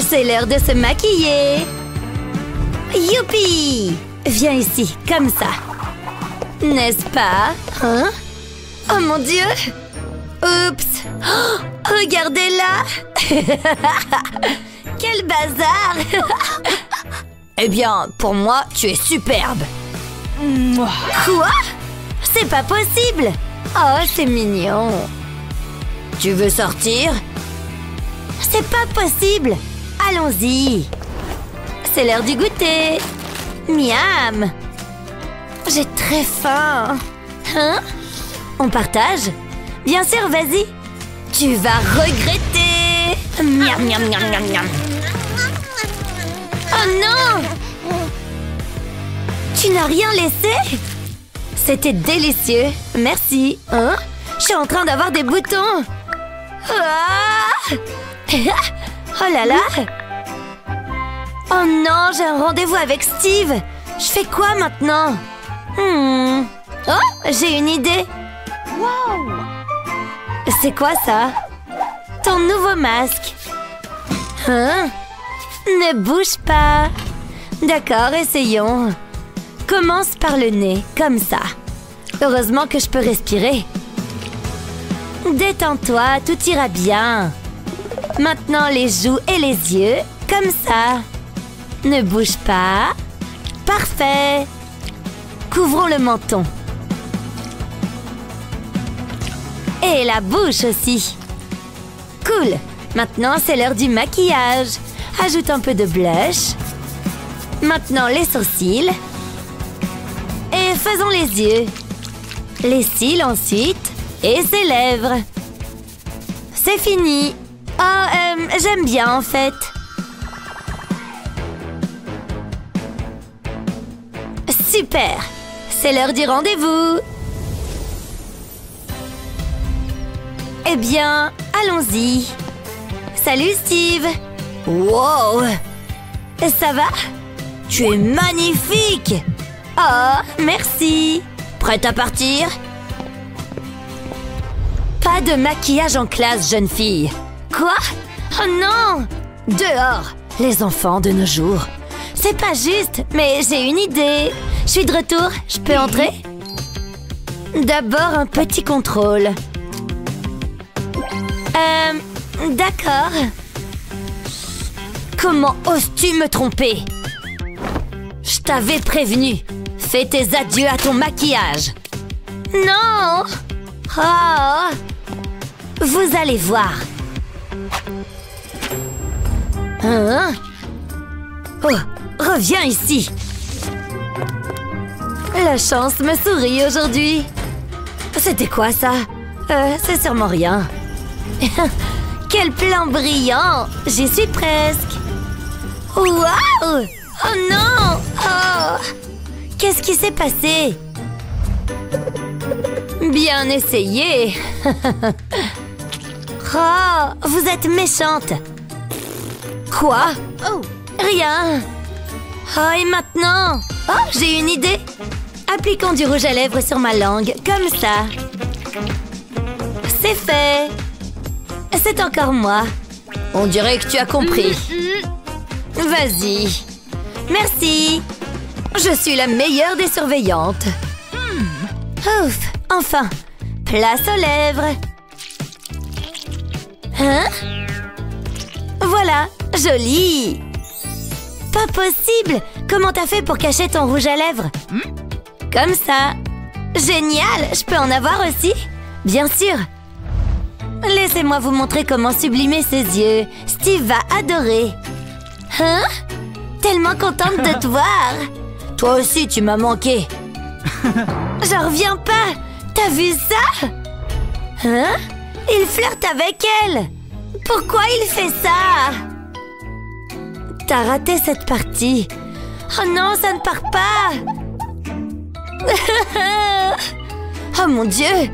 C'est l'heure de se maquiller. Youpi! Viens ici, comme ça. N'est-ce pas? Hein? Oh mon Dieu! Oups! Oh, regardez-la! Quel bazar! Eh bien, pour moi, tu es superbe. Quoi? C'est pas possible! Oh, c'est mignon. Tu veux sortir? C'est pas possible! Allons-y! C'est l'heure du goûter! Miam! J'ai très faim! Hein? On partage? Bien sûr, vas-y! Tu vas regretter! Miam, miam, miam, miam, miam! Oh non! Tu n'as rien laissé? C'était délicieux! Merci! Hein? Je suis en train d'avoir des boutons! Ah! Oh là là! Oh non, j'ai un rendez-vous avec Steve! Je fais quoi maintenant? Oh, j'ai une idée! Wow! C'est quoi ça? Ton nouveau masque! Hein? Ne bouge pas! D'accord, essayons. Commence par le nez, comme ça. Heureusement que je peux respirer. Détends-toi, tout ira bien. Maintenant les joues et les yeux, comme ça. Ne bouge pas. Parfait. Couvrons le menton. Et la bouche aussi. Cool. Maintenant, c'est l'heure du maquillage. Ajoute un peu de blush. Maintenant, les sourcils. Et faisons les yeux. Les cils ensuite. Et ses lèvres. C'est fini. Oh, j'aime bien en fait. Super. C'est l'heure du rendez-vous. Eh bien, allons-y. Salut Steve. Wow. Ça va? Tu es magnifique. Oh, merci. Prête à partir? Pas de maquillage en classe, jeune fille. Quoi? Oh non! Dehors, les enfants de nos jours. C'est pas juste, mais j'ai une idée. Je suis de retour, je peux entrer? D'abord un petit contrôle. D'accord. Comment oses-tu me tromper? Je t'avais prévenu. Fais tes adieux à ton maquillage. Non! Oh! Vous allez voir. Hein? Oh, reviens ici. La chance me sourit aujourd'hui. C'était quoi ça? C'est sûrement rien. Quel plan brillant! J'y suis presque. Waouh! Oh non! Oh! Qu'est-ce qui s'est passé? Bien essayé! Oh, vous êtes méchante! Quoi? Oh, rien! Oh, et maintenant? Oh, j'ai une idée! Appliquons du rouge à lèvres sur ma langue, comme ça. C'est fait! C'est encore moi. On dirait que tu as compris. Vas-y. Merci. Je suis la meilleure des surveillantes. Ouf, enfin. Place aux lèvres. Hein? Voilà, joli. Pas possible. Comment t'as fait pour cacher ton rouge à lèvres? Comme ça. Génial, je peux en avoir aussi? Bien sûr. Laissez-moi vous montrer comment sublimer ses yeux. Steve va adorer. Hein? Tellement contente de te voir. Toi aussi, tu m'as manqué. J'en reviens pas. T'as vu ça? Hein? Il flirte avec elle. Pourquoi il fait ça? T'as raté cette partie. Oh non, ça ne part pas. Oh mon Dieu.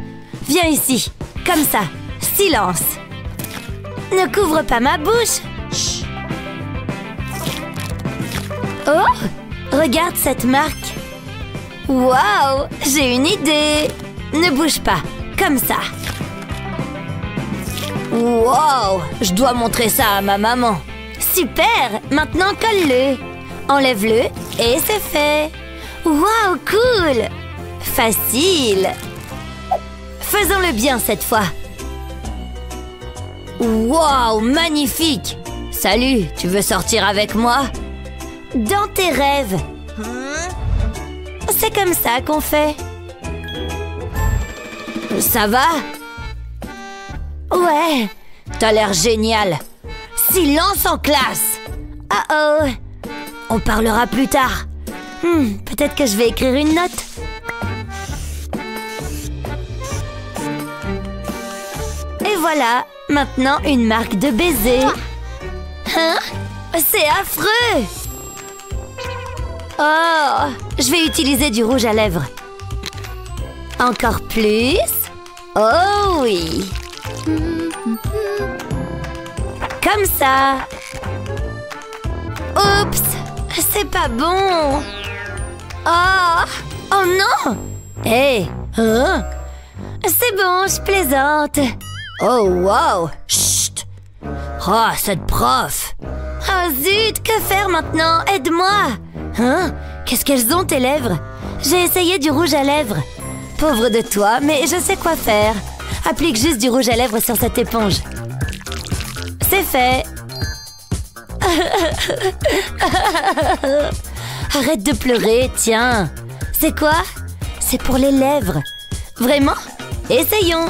Viens ici. Comme ça. Silence. Ne couvre pas ma bouche. Chut. Oh, regarde cette marque. Waouh, j'ai une idée. Ne bouge pas, comme ça. Waouh, je dois montrer ça à ma maman. Super! Maintenant, colle-le. Enlève-le et c'est fait. Waouh, cool! Facile. Faisons-le bien cette fois. Waouh, magnifique! Salut, tu veux sortir avec moi? Dans tes rêves. C'est comme ça qu'on fait. Ça va? Ouais, t'as l'air génial. Silence en classe. Oh, on parlera plus tard. Peut-être que je vais écrire une note. Et voilà, maintenant une marque de baiser. Hein? C'est affreux! Oh, je vais utiliser du rouge à lèvres. Encore plus. Oh oui. Comme ça. Oups, c'est pas bon. Oh non. Hé, hein? C'est bon, je plaisante. Oh wow. Chut. Oh, cette prof. Oh zut, que faire maintenant? Aide-moi. Hein? Qu'est-ce qu'elles ont, tes lèvres? J'ai essayé du rouge à lèvres. Pauvre de toi, mais je sais quoi faire. Applique juste du rouge à lèvres sur cette éponge. C'est fait. Arrête de pleurer, tiens. C'est quoi? C'est pour les lèvres. Vraiment? Essayons.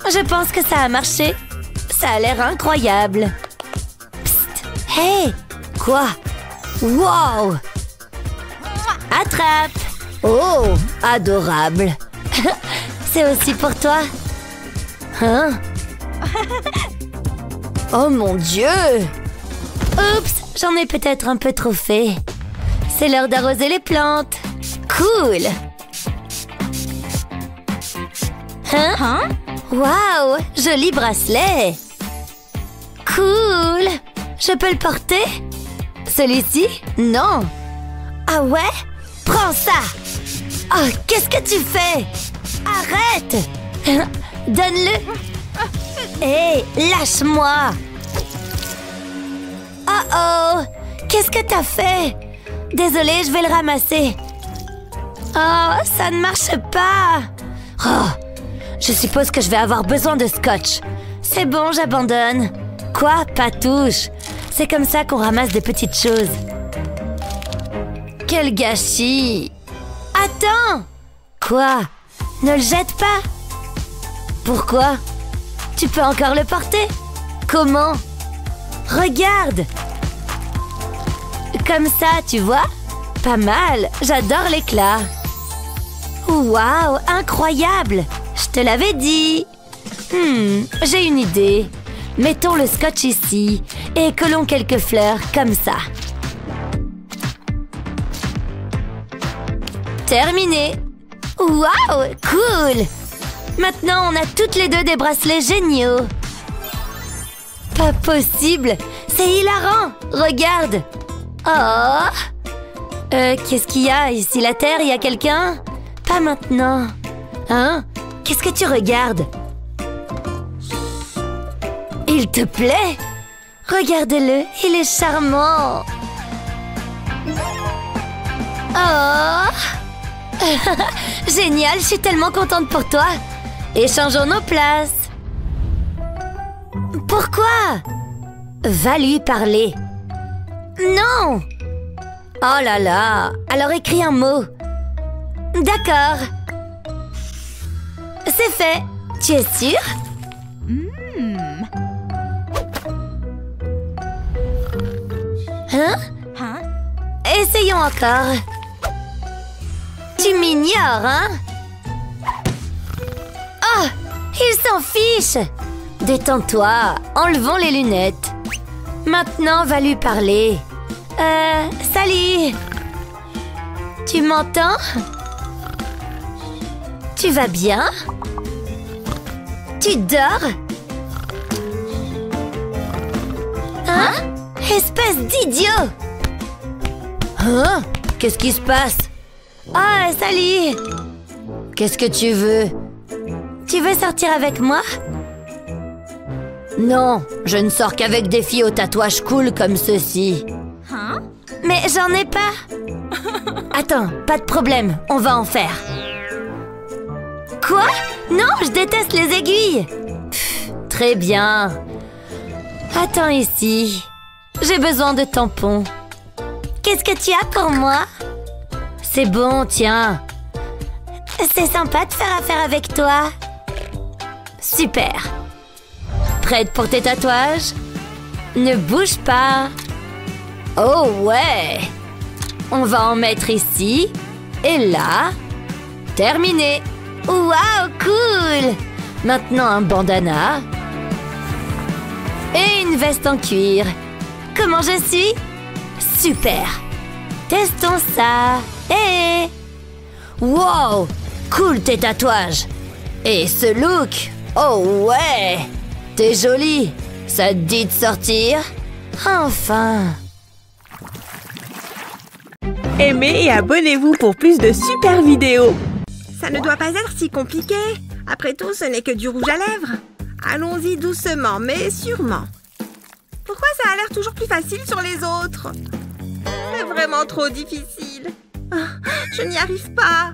Je pense que ça a marché. Ça a l'air incroyable. Psst. Hey! Quoi? Wow! Attrape! Oh! Adorable! C'est aussi pour toi? Hein? Oh mon Dieu! Oups! J'en ai peut-être un peu trop fait. C'est l'heure d'arroser les plantes. Cool! Hein? Waouh! Joli bracelet! Cool! Je peux le porter? Celui-ci? Non! Ah ouais? Prends ça! Oh, qu'est-ce que tu fais? Arrête! Donne-le! Hé, lâche-moi! Oh! Qu'est-ce que t'as fait? Désolée, je vais le ramasser. Oh, ça ne marche pas! Oh, je suppose que je vais avoir besoin de scotch. C'est bon, j'abandonne. Quoi? Pas touche. C'est comme ça qu'on ramasse des petites choses. Quel gâchis! Attends! Quoi? Ne le jette pas! Pourquoi? Tu peux encore le porter? Comment? Regarde! Comme ça, tu vois? Pas mal, j'adore l'éclat. Waouh, incroyable! Je te l'avais dit! J'ai une idée. Mettons le scotch ici et collons quelques fleurs comme ça. Terminé! Waouh, cool! Maintenant, on a toutes les deux des bracelets géniaux. Pas possible! C'est hilarant! Regarde! Oh! Qu'est-ce qu'il y a? Ici la terre, il y a quelqu'un? Pas maintenant. Hein? Qu'est-ce que tu regardes? Il te plaît? Regarde-le, il est charmant. Oh! Génial, je suis tellement contente pour toi. Échangeons nos places. Pourquoi? Va lui parler. Non! Oh là là! Alors écris un mot. D'accord. C'est fait. Tu es sûre? Hein? Essayons encore. Tu m'ignores, hein? Oh! Il s'en fiche! Détends-toi, enlevons les lunettes. Maintenant, va lui parler. Salut! Tu m'entends? Tu vas bien? Tu dors? Hein? Espèce d'idiot! Hein? Qu'est-ce qui se passe? Ah, salut! Qu'est-ce que tu veux? Tu veux sortir avec moi? Non, Je ne sors qu'avec des filles aux tatouages cool comme ceci. Hein? Mais j'en ai pas. Attends, pas de problème, on va en faire. Quoi? Non, je déteste les aiguilles. Pff, très bien. Attends ici. J'ai besoin de tampons. Qu'est-ce que tu as pour moi? C'est bon, tiens. C'est sympa de faire affaire avec toi. Super. Prête pour tes tatouages? Ne bouge pas. Oh ouais. On va en mettre ici et là. Terminé. Waouh, cool. Maintenant un bandana. Et une veste en cuir. Comment je suis? Super. Testons ça. Hé! Wow! Cool tes tatouages. Et ce look. Oh ouais! T'es jolie. Ça te dit de sortir? Enfin. Aimez et abonnez-vous pour plus de super vidéos. Ça ne doit pas être si compliqué. Après tout, ce n'est que du rouge à lèvres. Allons-y doucement, mais sûrement. Pourquoi ça a l'air toujours plus facile sur les autres? C'est vraiment trop difficile. Je n'y arrive pas.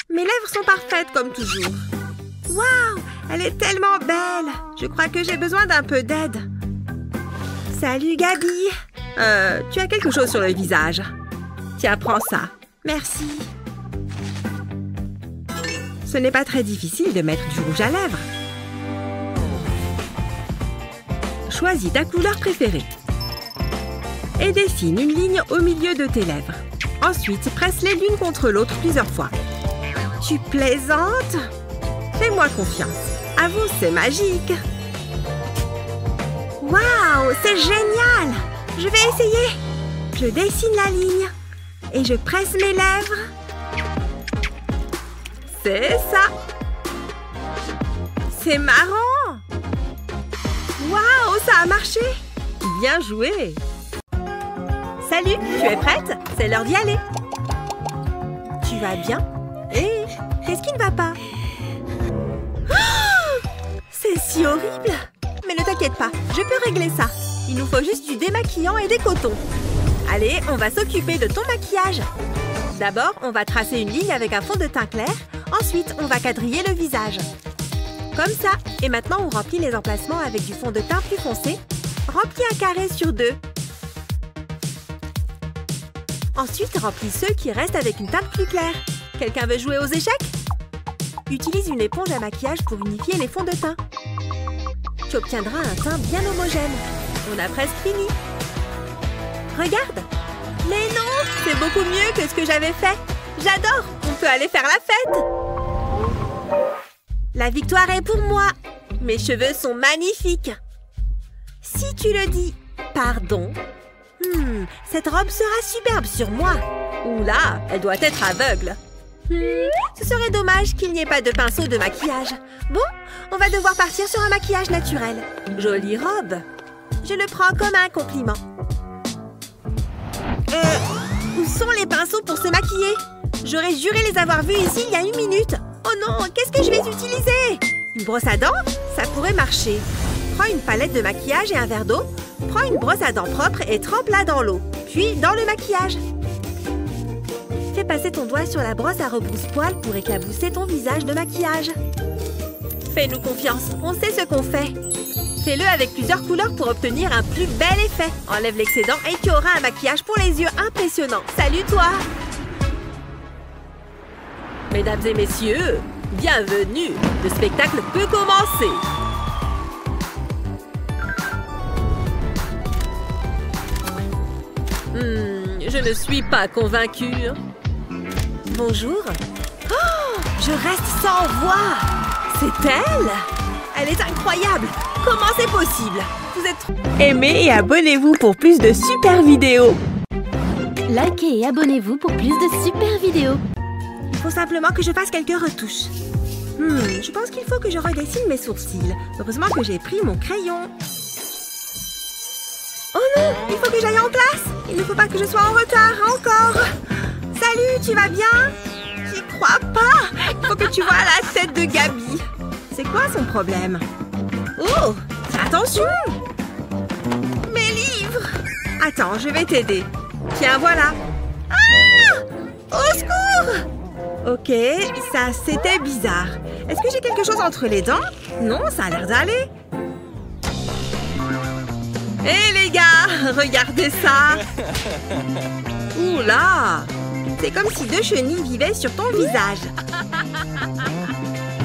Mes lèvres sont parfaites comme toujours. Waouh, elle est tellement belle. Je crois que j'ai besoin d'un peu d'aide. Salut Gabi. Tu as quelque chose sur le visage. Tiens, prends ça. Merci. Ce n'est pas très difficile de mettre du rouge à lèvres. Choisis ta couleur préférée. Et dessine une ligne au milieu de tes lèvres. Ensuite, presse-les l'une contre l'autre plusieurs fois. Tu plaisantes? Fais-moi confiance. Avoue, c'est magique. Waouh, c'est génial! Je vais essayer. Je dessine la ligne. Et je presse mes lèvres. C'est ça. C'est marrant. Waouh, ça a marché. Bien joué. Salut, tu es prête? C'est l'heure d'y aller. Tu vas bien? Hé, qu'est-ce qui ne va pas? Oh, c'est si horrible. Mais ne t'inquiète pas, je peux régler ça. Il nous faut juste du démaquillant et des cotons. Allez, on va s'occuper de ton maquillage. D'abord, on va tracer une ligne avec un fond de teint clair. Ensuite, on va quadriller le visage. Comme ça. Et maintenant, on remplit les emplacements avec du fond de teint plus foncé. Remplis un carré sur 2. Ensuite, remplis ceux qui restent avec une teinte plus claire. Quelqu'un veut jouer aux échecs? Utilise une éponge à maquillage pour unifier les fonds de teint. Tu obtiendras un teint bien homogène. On a presque fini. Regarde! Mais non! C'est beaucoup mieux que ce que j'avais fait. J'adore! On peut aller faire la fête! La victoire est pour moi. Mes cheveux sont magnifiques. Si tu le dis, pardon. Cette robe sera superbe sur moi. Oula, elle doit être aveugle. Ce serait dommage qu'il n'y ait pas de pinceau de maquillage. Bon, on va devoir partir sur un maquillage naturel. Jolie robe. Je le prends comme un compliment. Où sont les pinceaux pour se maquiller? J'aurais juré les avoir vus ici il y a 1 minute. Oh non, qu'est-ce que je vais utiliser? Une brosse à dents? Ça pourrait marcher. Prends une palette de maquillage et un verre d'eau. Prends une brosse à dents propre et trempe-la dans l'eau. Puis dans le maquillage. Fais passer ton doigt sur la brosse à rebrousse-poils pour éclabousser ton visage de maquillage. Fais-nous confiance, on sait ce qu'on fait. Fais-le avec plusieurs couleurs pour obtenir un plus bel effet. Enlève l'excédent et tu auras un maquillage pour les yeux impressionnant. Salut toi! Mesdames et messieurs, bienvenue! Le spectacle peut commencer! Je ne suis pas convaincue. Bonjour. Oh, je reste sans voix. C'est elle? Elle est incroyable. Comment c'est possible? Vous êtes... Aimez et abonnez-vous pour plus de super vidéos. Likez et abonnez-vous pour plus de super vidéos. Il faut simplement que je fasse quelques retouches. Je pense qu'il faut que je redessine mes sourcils. Heureusement que j'ai pris mon crayon. Oh non, il faut que j'aille en classe. Il ne faut pas que je sois en retard, encore. Salut, tu vas bien? J'y crois pas. Il faut que tu vois la tête de Gabi. C'est quoi son problème? Oh, Attention! Mes livres! Attends, je vais t'aider. Tiens, voilà. Ah! Au secours! Ok, ça c'était bizarre. Est-ce que j'ai quelque chose entre les dents? Non, ça a l'air d'aller. Hé les gars, regardez ça! Ouh là! C'est comme si deux chenilles vivaient sur ton visage.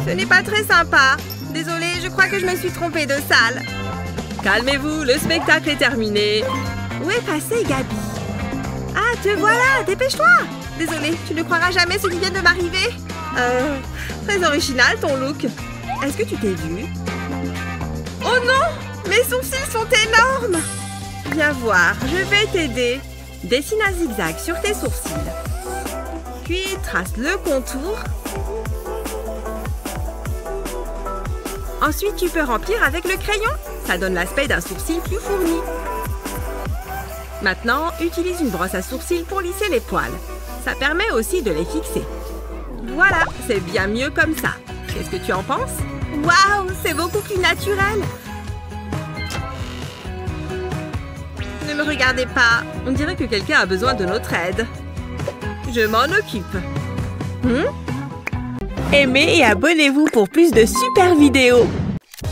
Ce n'est pas très sympa. Désolée, je crois que je me suis trompée de salle. Calmez-vous, le spectacle est terminé. Où est passée Gabi? Ah, te voilà, dépêche-toi! Désolée, tu ne croiras jamais ce qui vient de m'arriver. Très original ton look. Est-ce que tu t'es vue? Oh non! Mes sourcils sont énormes! Viens voir, je vais t'aider. Dessine un zigzag sur tes sourcils. Puis trace le contour. Ensuite, tu peux remplir avec le crayon. Ça donne l'aspect d'un sourcil plus fourni. Maintenant, utilise une brosse à sourcils pour lisser les poils. Ça permet aussi de les fixer. Voilà, c'est bien mieux comme ça. Qu'est-ce que tu en penses? Waouh, c'est beaucoup plus naturel. Ne me regardez pas. On dirait que quelqu'un a besoin de notre aide. Je m'en occupe. Aimez et abonnez-vous pour plus de super vidéos.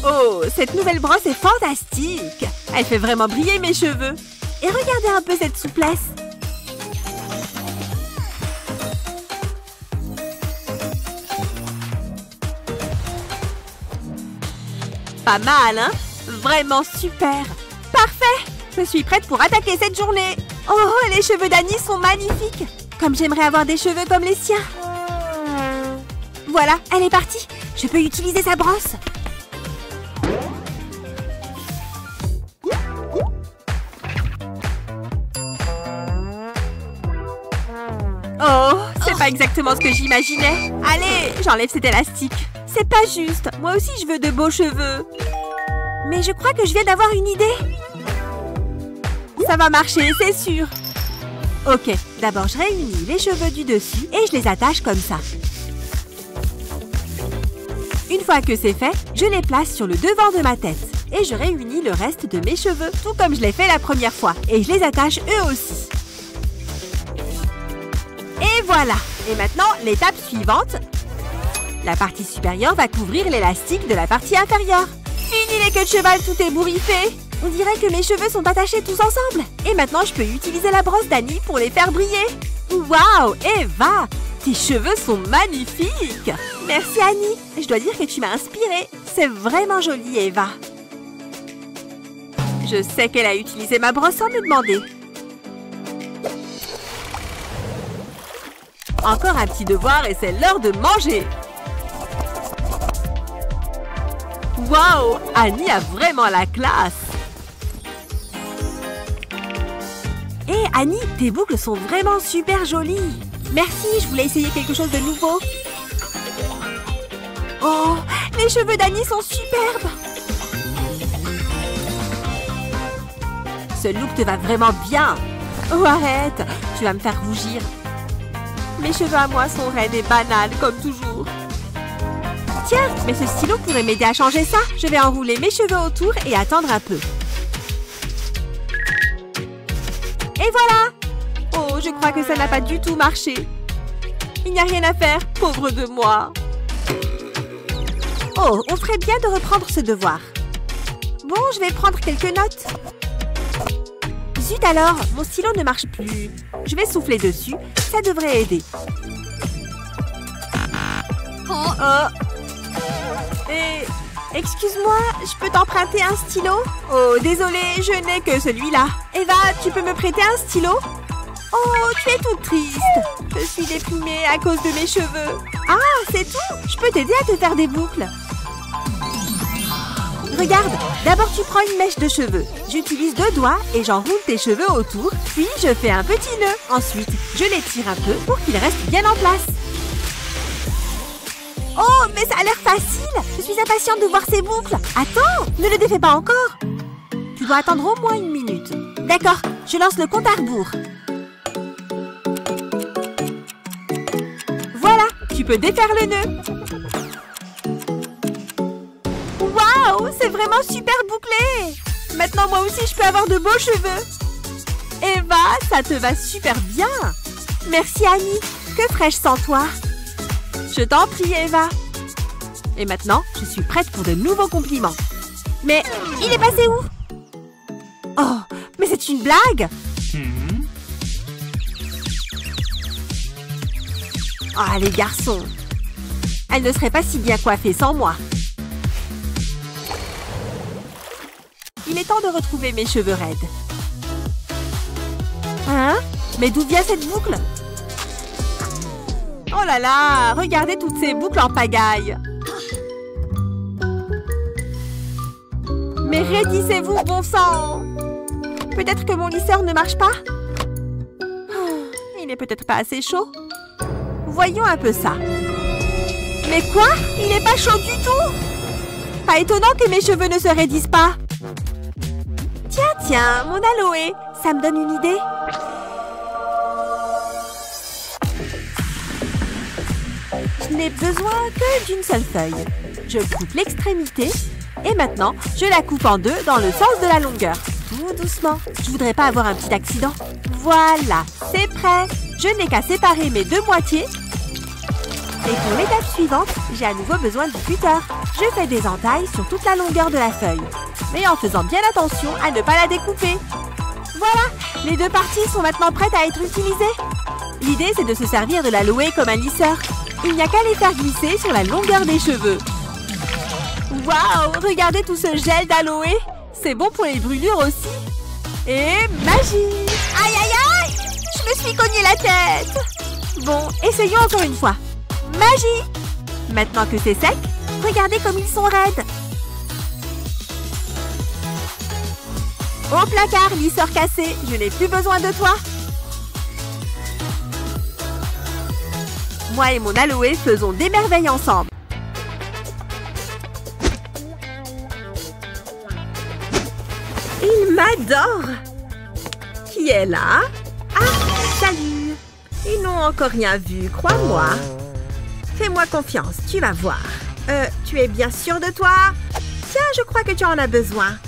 Oh, cette nouvelle brosse est fantastique. Elle fait vraiment briller mes cheveux. Et regardez un peu cette souplesse. Pas mal, hein? Vraiment super. Parfait. Je suis prête pour attaquer cette journée. Oh, les cheveux d'Annie sont magnifiques. Comme j'aimerais avoir des cheveux comme les siens. Voilà, elle est partie. Je peux utiliser sa brosse. Oh, c'est pas exactement ce que j'imaginais. Allez, j'enlève cet élastique. C'est pas juste. Moi aussi, je veux de beaux cheveux. Mais je crois que je viens d'avoir une idée. Ça va marcher, c'est sûr. Ok, d'abord, je réunis les cheveux du dessus et je les attache comme ça. Une fois que c'est fait, je les place sur le devant de ma tête. Et je réunis le reste de mes cheveux, tout comme je l'ai fait la première fois. Et je les attache eux aussi. Et voilà. Et maintenant, l'étape suivante. La partie supérieure va couvrir l'élastique de la partie inférieure. Fini les queues de cheval tout ébouriffées. On dirait que mes cheveux sont attachés tous ensemble. Et maintenant, je peux utiliser la brosse d'Annie pour les faire briller. Waouh, Eva! Tes cheveux sont magnifiques! Merci Annie. Je dois dire que tu m'as inspirée. C'est vraiment joli, Eva. Je sais qu'elle a utilisé ma brosse sans me demander. Encore un petit devoir et c'est l'heure de manger. Waouh! Annie a vraiment la classe. Hé, Annie, tes boucles sont vraiment super jolies. Merci, je voulais essayer quelque chose de nouveau. Oh, les cheveux d'Annie sont superbes. Ce look te va vraiment bien. Oh, arrête, tu vas me faire rougir. Mes cheveux à moi sont raides et banals, comme toujours. Tiens, mais ce stylo pourrait m'aider à changer ça. Je vais enrouler mes cheveux autour et attendre un peu. Et voilà! Oh, je crois que ça n'a pas du tout marché. Il n'y a rien à faire, pauvre de moi. Oh, on ferait bien de reprendre ce devoir. Bon, je vais prendre quelques notes. Zut alors, mon stylo ne marche plus. Je vais souffler dessus, ça devrait aider. Oh. Et... excuse-moi, je peux t'emprunter un stylo? Oh, désolée, je n'ai que celui-là. Eva, tu peux me prêter un stylo? Oh, tu es toute triste. Je suis déprimée à cause de mes cheveux. Ah, c'est tout? Je peux t'aider à te faire des boucles. Regarde, d'abord tu prends une mèche de cheveux. J'utilise 2 doigts et j'enroule tes cheveux autour. Puis je fais un petit nœud. Ensuite, je les tire un peu pour qu'ils restent bien en place. Oh, mais ça a l'air facile. Je suis impatiente de voir ces boucles. Attends, ne le défais pas encore. Tu dois attendre au moins 1 minute. D'accord, je lance le compte à rebours. Voilà, tu peux défaire le nœud. Waouh, c'est vraiment super bouclé! Maintenant, moi aussi, je peux avoir de beaux cheveux! Eva, ça te va super bien! Merci, Annie! Que ferais-je sans toi? Je t'en prie, Eva! Et maintenant, je suis prête pour de nouveaux compliments. Mais il est passé où? Oh, mais c'est une blague! Ah, les garçons! Elle ne serait pas si bien coiffée sans moi. Il est temps de retrouver mes cheveux raides. Hein? Mais d'où vient cette boucle? Oh là là! Regardez toutes ces boucles en pagaille! Mais raidissez-vous, bon sang! Peut-être que mon lisseur ne marche pas? Il n'est peut-être pas assez chaud? Voyons un peu ça. Mais quoi? Il n'est pas chaud du tout! Pas étonnant que mes cheveux ne se raidissent pas. Tiens, mon aloe, ça me donne une idée. Je n'ai besoin que d'une seule feuille. Je coupe l'extrémité et maintenant, je la coupe en deux dans le sens de la longueur. Tout doucement. Je voudrais pas avoir un petit accident. Voilà, c'est prêt. Je n'ai qu'à séparer mes deux moitiés. Et pour l'étape suivante, j'ai à nouveau besoin du cutter. Je fais des entailles sur toute la longueur de la feuille, mais en faisant bien attention à ne pas la découper. Voilà, les deux parties sont maintenant prêtes à être utilisées. L'idée, c'est de se servir de l'aloe comme un lisseur. Il n'y a qu'à les faire glisser sur la longueur des cheveux. Waouh, regardez tout ce gel d'aloe. C'est bon pour les brûlures aussi. Et magie! Aïe, aïe, aïe! Je me suis cogné la tête. Bon, essayons encore une fois. Magie! Maintenant que c'est sec, regardez comme ils sont raides. Au placard, lisseur cassé, je n'ai plus besoin de toi. Moi et mon aloe faisons des merveilles ensemble. Il m'adore! Qui est là? Ah, salut! Ils n'ont encore rien vu, crois-moi. Fais-moi confiance, tu vas voir. Tu es bien sûre de toi? Tiens, je crois que tu en as besoin.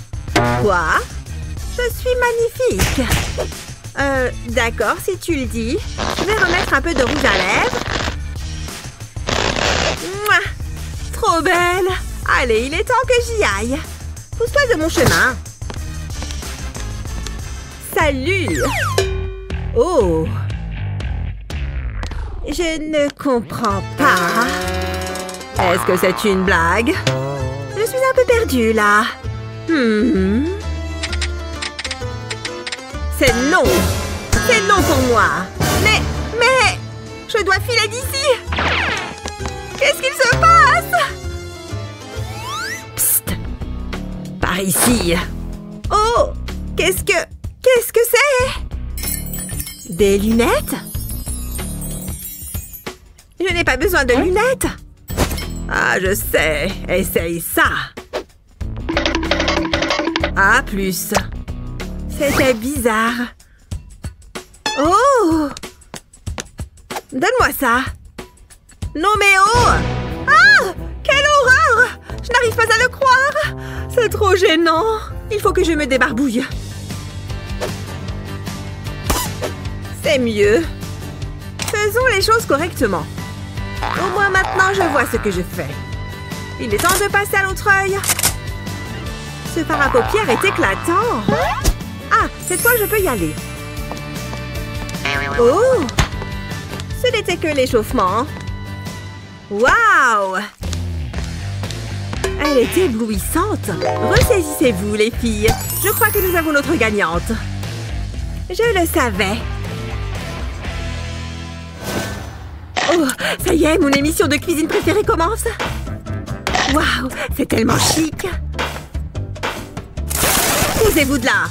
Quoi? Je suis magnifique. D'accord, si tu le dis. Je vais remettre un peu de rouge à lèvres. Mouah! Trop belle! Allez, il est temps que j'y aille. Pousse-toi de mon chemin. Salut! Oh! Je ne comprends pas. Est-ce que c'est une blague? Je suis un peu perdue, là. C'est non! C'est non pour moi! Mais... Je dois filer d'ici! Qu'est-ce qu'il se passe? Psst! Par ici! Oh! Qu'est-ce que c'est? Des lunettes? Je n'ai pas besoin de lunettes! Ah, je sais! Essaye ça! Ah, plus! C'était bizarre! Oh! Donne-moi ça! Non mais oh! Ah! Quelle horreur! Je n'arrive pas à le croire! C'est trop gênant! Il faut que je me débarbouille. C'est mieux. Faisons les choses correctement. Au moins maintenant, je vois ce que je fais. Il est temps de passer à l'autre œil. Ce fard à paupières est éclatant. Ah, cette fois, je peux y aller. Oh! Ce n'était que l'échauffement. Waouh! Elle est éblouissante. Ressaisissez-vous, les filles. Je crois que nous avons notre gagnante. Je le savais. Oh, ça y est, mon émission de cuisine préférée commence. Waouh, c'est tellement chic. Posez-vous de là.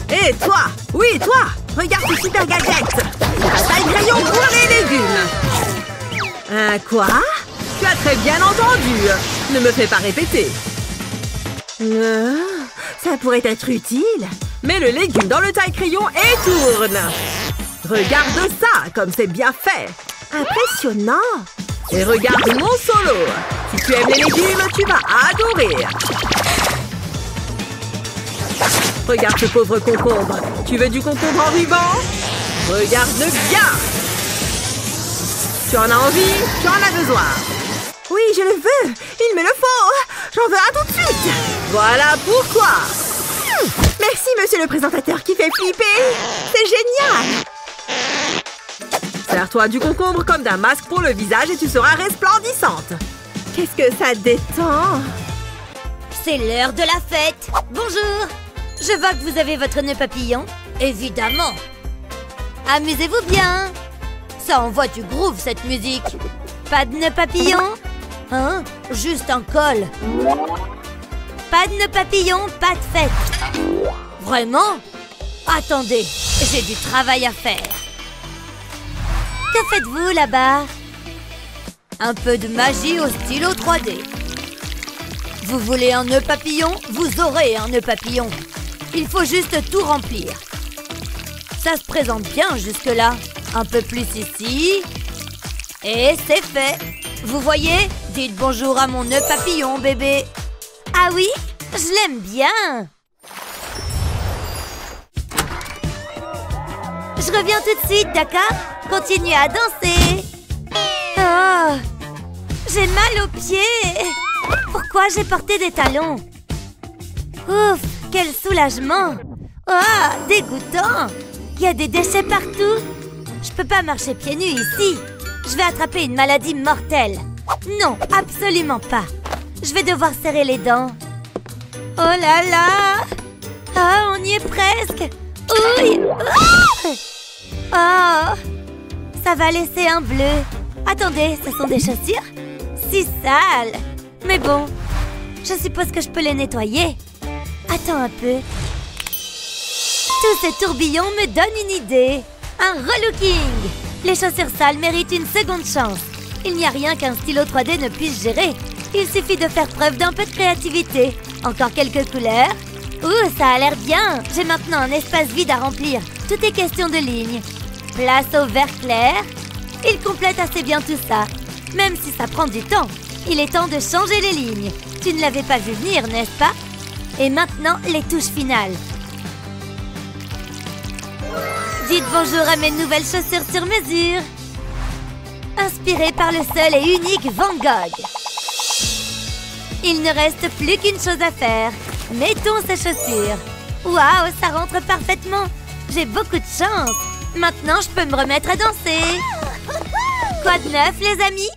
Et toi, oui, toi, regarde ce super gadget. C'est un taille-crayon pour les légumes. Quoi? Tu as très bien entendu. Ne me fais pas répéter. Ça pourrait être utile. Mets le légume dans le taille-crayon et tourne. Regarde ça, comme c'est bien fait. Impressionnant. Et regarde mon solo. Si tu aimes les légumes, tu vas adorer. Regarde ce pauvre concombre. Tu veux du concombre en ruban? Regarde-le bien. Tu en as envie? Tu en as besoin? Oui, je le veux. Il me le faut. J'en veux un tout de suite. Voilà pourquoi. Merci, monsieur le présentateur qui fait flipper. C'est génial. Sers-toi du concombre comme d'un masque pour le visage et tu seras resplendissante. Qu'est-ce que ça détend? C'est l'heure de la fête. Bonjour. Je vois que vous avez votre nœud papillon. Évidemment. Amusez-vous bien. Ça envoie du groove, cette musique. Pas de nœud papillon? Hein? Juste un col. Pas de nœud papillon, pas de fête. Vraiment? Attendez, j'ai du travail à faire. Que faites-vous là-bas? Un peu de magie au stylo 3D. Vous voulez un nœud papillon? Vous aurez un nœud papillon. Il faut juste tout remplir. Ça se présente bien jusque-là. Un peu plus ici. Et c'est fait. Vous voyez? Dites bonjour à mon nœud papillon, bébé. Ah oui? Je l'aime bien. Je reviens tout de suite, d'accord? Continuez à danser. Oh, j'ai mal aux pieds. Pourquoi j'ai porté des talons? Ouf, quel soulagement. Oh, dégoûtant. Il y a des déchets partout. Je peux pas marcher pieds nus ici. Je vais attraper une maladie mortelle. Non, absolument pas. Je vais devoir serrer les dents. Oh là là. Oh, on y est presque. Oui. Oh, ça va laisser un bleu. Attendez, ce sont des chaussures? Si sales. Mais bon, je suppose que je peux les nettoyer. Attends un peu. Tous ces tourbillons me donnent une idée. Un relooking. Les chaussures sales méritent une seconde chance. Il n'y a rien qu'un stylo 3D ne puisse gérer. Il suffit de faire preuve d'un peu de créativité. Encore quelques couleurs. Ouh, ça a l'air bien. J'ai maintenant un espace vide à remplir. Tout est question de lignes. Place au vert clair. Il complète assez bien tout ça. Même si ça prend du temps. Il est temps de changer les lignes. Tu ne l'avais pas vu venir, n'est-ce pas? Et maintenant, les touches finales. Dites bonjour à mes nouvelles chaussures sur mesure. Inspirées par le seul et unique Van Gogh. Il ne reste plus qu'une chose à faire. Mettons ces chaussures. Waouh, ça rentre parfaitement. J'ai beaucoup de chance. Maintenant, je peux me remettre à danser. Quoi de neuf, les amis?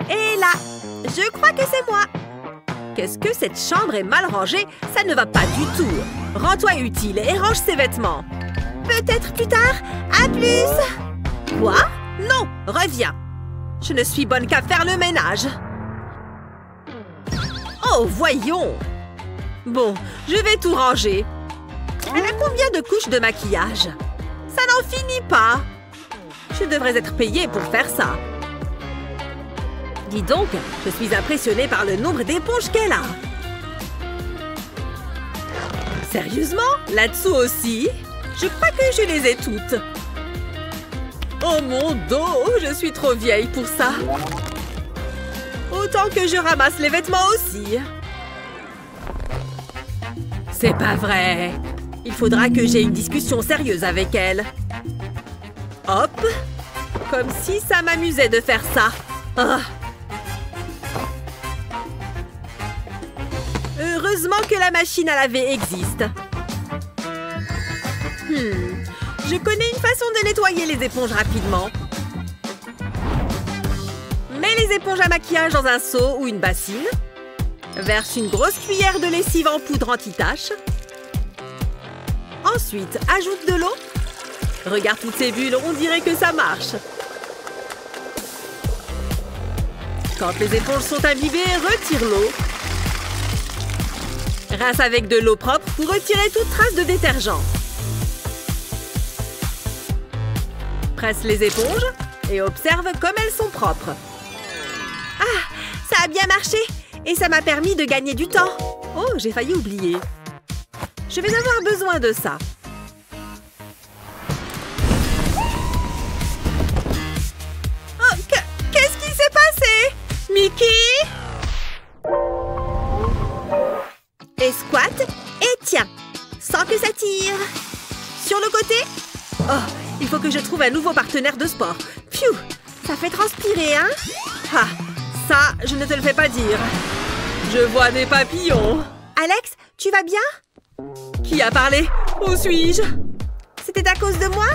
Et là, je crois que c'est moi. Qu'est-ce que cette chambre est mal rangée? Ça ne va pas du tout. Rends-toi utile et range ses vêtements. Peut-être plus tard. À plus. Quoi? Non, reviens. Je ne suis bonne qu'à faire le ménage. Oh, voyons. Bon, je vais tout ranger. Elle a combien de couches de maquillage? Ça n'en finit pas. Je devrais être payée pour faire ça. Dis donc, je suis impressionnée par le nombre d'éponges qu'elle a. Sérieusement? Là-dessous aussi? Je crois que je les ai toutes. Oh mon dos, je suis trop vieille pour ça. Autant que je ramasse les vêtements aussi. C'est pas vrai. Il faudra que j'aie une discussion sérieuse avec elle. Hop. Comme si ça m'amusait de faire ça. Ah. Heureusement que la machine à laver existe. Je connais une façon de nettoyer les éponges rapidement. Mets les éponges à maquillage dans un seau ou une bassine. Verse une grosse cuillère de lessive en poudre anti-tache. Ensuite, ajoute de l'eau. Regarde toutes ces bulles, on dirait que ça marche. Quand les éponges sont imbibées, retire l'eau. Rince avec de l'eau propre pour retirer toute trace de détergent. Presse les éponges et observe comme elles sont propres. Ah, ça a bien marché et ça m'a permis de gagner du temps. Oh, j'ai failli oublier. Je vais avoir besoin de ça. Oh, qu'est-ce qui s'est passé? Mickey! Et squat, et tiens, sans que ça tire. Sur le côté. Oh, il faut que je trouve un nouveau partenaire de sport. Pfiou, ça fait transpirer, hein? Ah, ça, je ne te le fais pas dire. Je vois des papillons. Alex, tu vas bien? Qui a parlé? Où suis-je? C'était à cause de moi?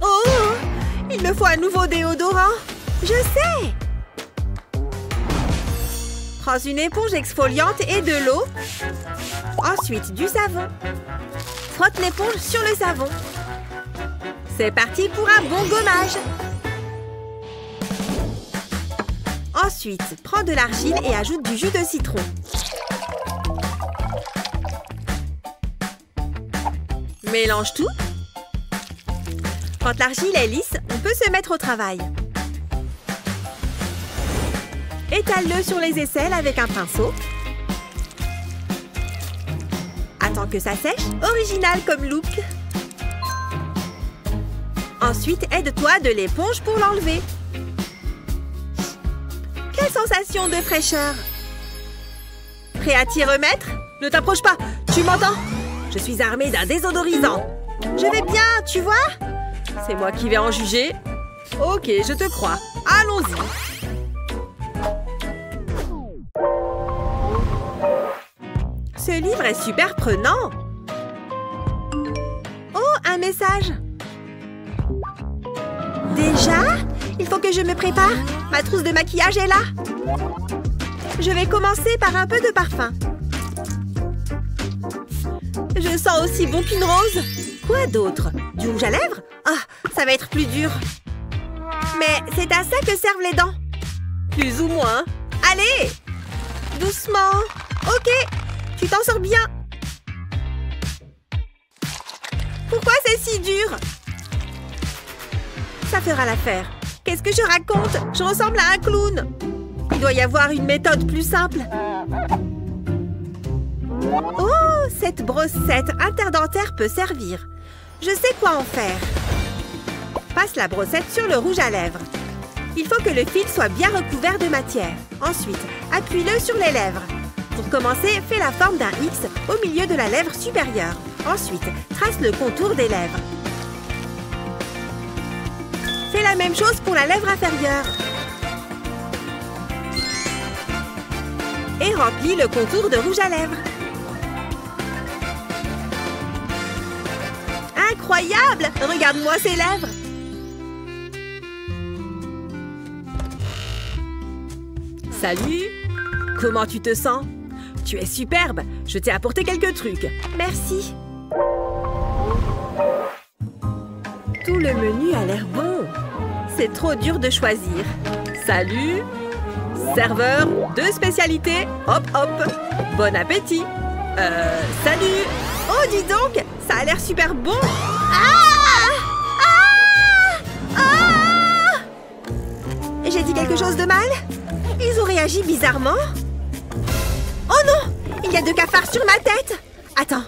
Oh, il me faut un nouveau déodorant. Je sais. Prends une éponge exfoliante et de l'eau. Ensuite, du savon. Frotte l'éponge sur le savon. C'est parti pour un bon gommage. Ensuite, prends de l'argile et ajoute du jus de citron. Mélange tout. Quand l'argile est lisse, on peut se mettre au travail. Étale-le sur les aisselles avec un pinceau. Attends que ça sèche. Original comme look. Ensuite, aide-toi de l'éponge pour l'enlever. Quelle sensation de fraîcheur! Prêt à t'y remettre? Ne t'approche pas, tu m'entends? Je suis armée d'un désodorisant. Je vais bien, tu vois? C'est moi qui vais en juger. Ok, je te crois. Allons-y. Ce livre est super prenant. Oh, un message. Déjà? Il faut que je me prépare. Ma trousse de maquillage est là. Je vais commencer par un peu de parfum. Je sens aussi bon qu'une rose. Quoi d'autre? Du rouge à lèvres? Ah, ça va être plus dur. Mais c'est à ça que servent les dents. Plus ou moins. Allez! Doucement. Ok, tu t'en sors bien. Pourquoi c'est si dur? Ça fera l'affaire. Qu'est-ce que je raconte? Je ressemble à un clown. Il doit y avoir une méthode plus simple. Oh, cette brossette interdentaire peut servir. Je sais quoi en faire. Passe la brossette sur le rouge à lèvres. Il faut que le fil soit bien recouvert de matière. Ensuite, appuie-le sur les lèvres. Pour commencer, fais la forme d'un X au milieu de la lèvre supérieure. Ensuite, trace le contour des lèvres. Fais la même chose pour la lèvre inférieure. Et remplis le contour de rouge à lèvres. Incroyable! Regarde-moi ces lèvres! Salut! Comment tu te sens? Tu es superbe! Je t'ai apporté quelques trucs. Merci. Tout le menu a l'air bon. C'est trop dur de choisir. Salut! Serveur, 2 spécialités. Hop, hop. Bon appétit. Salut! Oh, dis donc! Ça a l'air super bon! Ah! Ah! Ah! J'ai dit quelque chose de mal? Ils ont réagi bizarrement. Oh non! Il y a 2 cafards sur ma tête! Attends,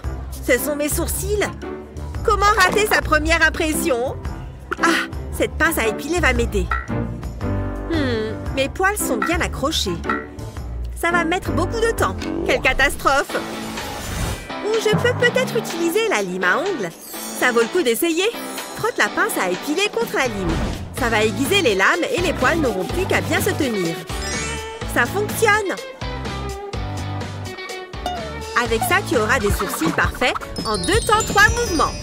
ce sont mes sourcils. Comment rater sa première impression? Ah, cette pince à épiler va m'aider. Mes poils sont bien accrochés. Ça va mettre beaucoup de temps. Quelle catastrophe! Ou je peux peut-être utiliser la lime à ongles. Ça vaut le coup d'essayer. Frotte la pince à épiler contre la lime. Ça va aiguiser les lames et les poils n'auront plus qu'à bien se tenir. Ça fonctionne! Avec ça, tu auras des sourcils parfaits en 2 temps 3 mouvements.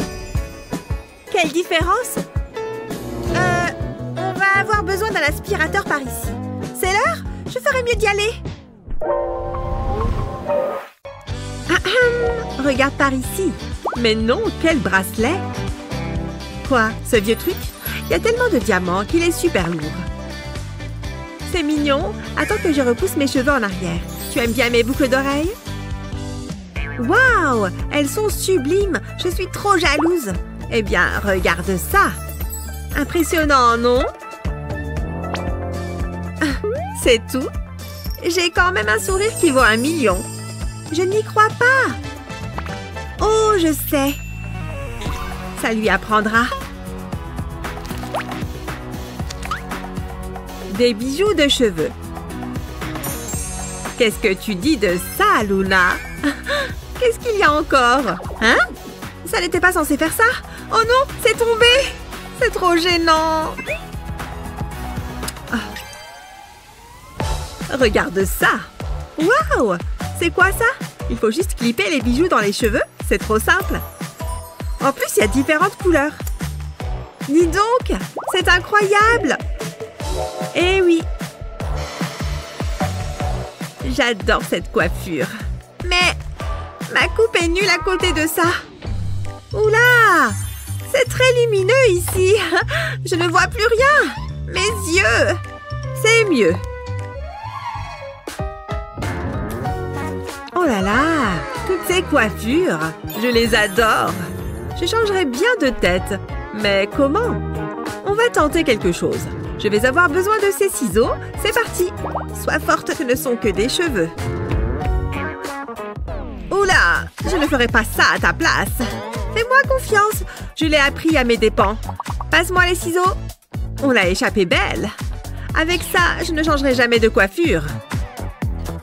Quelle différence? On va avoir besoin d'un aspirateur par ici. C'est l'heure? Je ferais mieux d'y aller. Regarde par ici. Mais non, quel bracelet! Quoi, ce vieux truc? Il y a tellement de diamants qu'il est super lourd. C'est mignon. Attends que je repousse mes cheveux en arrière. Tu aimes bien mes boucles d'oreilles? Waouh! Elles sont sublimes. Je suis trop jalouse. Eh bien, regarde ça. Impressionnant, non? C'est tout? J'ai quand même un sourire qui vaut 1 million. Je n'y crois pas. Oh, je sais. Ça lui apprendra. Des bijoux de cheveux. Qu'est-ce que tu dis de ça, Luna? Qu'est-ce qu'il y a encore? Hein? Ça n'était pas censé faire ça? Oh non, c'est tombé! C'est trop gênant! Regarde ça! Waouh! C'est quoi ça? Il faut juste clipper les bijoux dans les cheveux? C'est trop simple! En plus, il y a différentes couleurs. Dis donc! C'est incroyable! Eh oui! J'adore cette coiffure. Mais ma coupe est nulle à côté de ça. Oula! C'est très lumineux ici. Je ne vois plus rien. Mes yeux. C'est mieux. Oh là là! Toutes ces coiffures. Je les adore. Je changerais bien de tête. Mais comment? On va tenter quelque chose. Je vais avoir besoin de ces ciseaux. C'est parti! Sois forte, ce ne sont que des cheveux. Oula! Je ne ferai pas ça à ta place. Fais-moi confiance. Je l'ai appris à mes dépens. Passe-moi les ciseaux. On l'a échappé belle. Avec ça, je ne changerai jamais de coiffure.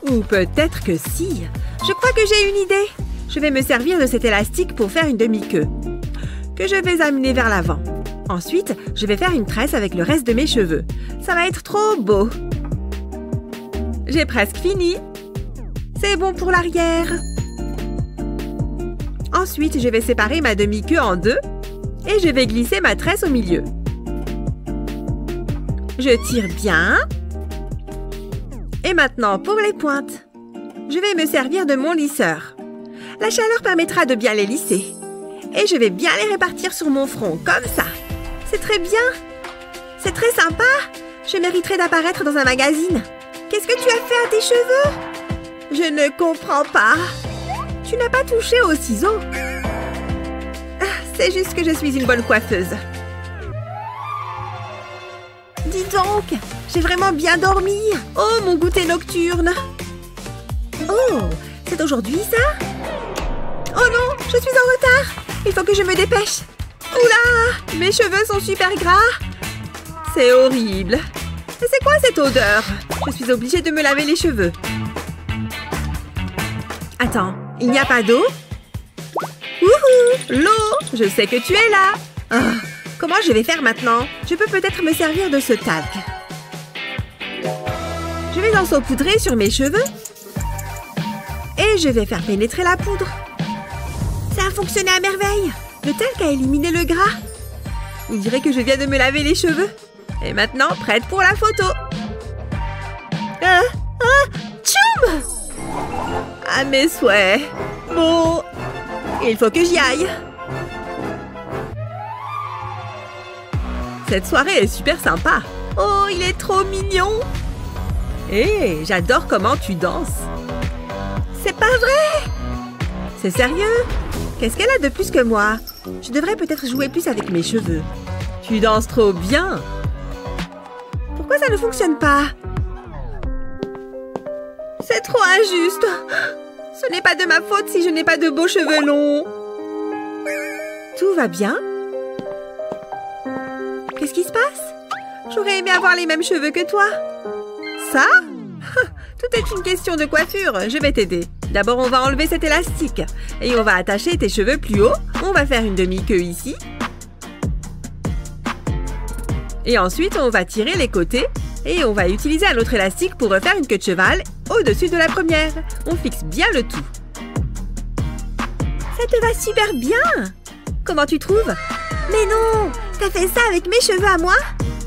Ou peut-être que si. Je crois que j'ai une idée. Je vais me servir de cet élastique pour faire une demi-queue. Que je vais amener vers l'avant. Ensuite, je vais faire une tresse avec le reste de mes cheveux. Ça va être trop beau. J'ai presque fini. C'est bon pour l'arrière. Ensuite, je vais séparer ma demi-queue en deux et je vais glisser ma tresse au milieu. Je tire bien. Et maintenant, pour les pointes. Je vais me servir de mon lisseur. La chaleur permettra de bien les lisser. Et je vais bien les répartir sur mon front, comme ça. C'est très bien. C'est très sympa. Je mériterais d'apparaître dans un magazine. Qu'est-ce que tu as fait à tes cheveux? Je ne comprends pas. Tu n'as pas touché aux ciseaux. C'est juste que je suis une bonne coiffeuse. Dis donc, j'ai vraiment bien dormi. Oh, mon goûter nocturne. Oh, c'est aujourd'hui ça? Oh non, je suis en retard. Il faut que je me dépêche. Oula, mes cheveux sont super gras. C'est horrible. Mais c'est quoi cette odeur? Je suis obligée de me laver les cheveux. Attends, il n'y a pas d'eau? Wouhou, l'eau! Je sais que tu es là. Oh, comment je vais faire maintenant? Je peux peut-être me servir de ce talc. Je vais en saupoudrer sur mes cheveux. Et je vais faire pénétrer la poudre. Ça a fonctionné à merveille. Le talc a éliminé le gras. On dirait que je viens de me laver les cheveux. Et maintenant, prête pour la photo. Tchoum! À mes souhaits. Bon, il faut que j'y aille. Cette soirée est super sympa. Oh, il est trop mignon. Hé, j'adore comment tu danses. C'est pas vrai! C'est sérieux? Qu'est-ce qu'elle a de plus que moi? Je devrais peut-être jouer plus avec mes cheveux. Tu danses trop bien. Pourquoi ça ne fonctionne pas? C'est trop injuste. Ce n'est pas de ma faute si je n'ai pas de beaux cheveux longs. Tout va bien? Qu'est-ce qui se passe? J'aurais aimé avoir les mêmes cheveux que toi. Ça? Tout est une question de coiffure. Je vais t'aider. D'abord, on va enlever cet élastique. Et on va attacher tes cheveux plus haut. On va faire une demi-queue ici. Et ensuite, on va tirer les côtés. Et on va utiliser un autre élastique pour refaire une queue de cheval au-dessus de la première. On fixe bien le tout. Ça te va super bien. Comment tu trouves? Mais non! T'as fait ça avec mes cheveux à moi?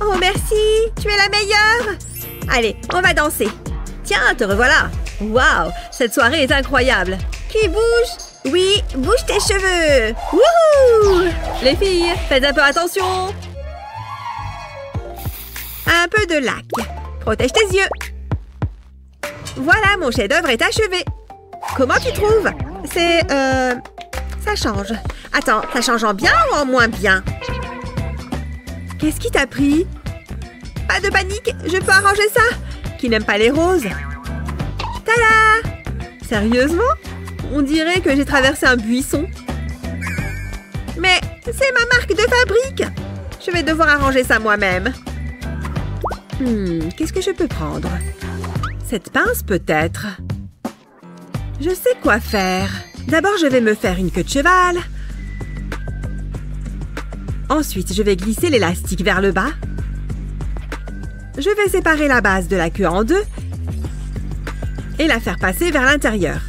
Oh, merci! Tu es la meilleure! Allez, on va danser. Tiens, te revoilà. Waouh, cette soirée est incroyable. Qui bouge? Oui, bouge tes cheveux. Wouhou! Les filles, faites un peu attention. Un peu de lac. Protège tes yeux. Voilà, mon chef-d'œuvre est achevé. Comment tu trouves? C'est... ça change. Attends, ça change en bien ou en moins bien? Qu'est-ce qui t'a pris? Pas de panique, je peux arranger ça. Qui n'aime pas les roses? Tada! Sérieusement? On dirait que j'ai traversé un buisson. Mais c'est ma marque de fabrique. Je vais devoir arranger ça moi-même. Qu'est-ce que je peux prendre? Cette pince peut-être. Je sais quoi faire. D'abord, je vais me faire une queue de cheval. Ensuite, je vais glisser l'élastique vers le bas. Je vais séparer la base de la queue en deux et la faire passer vers l'intérieur.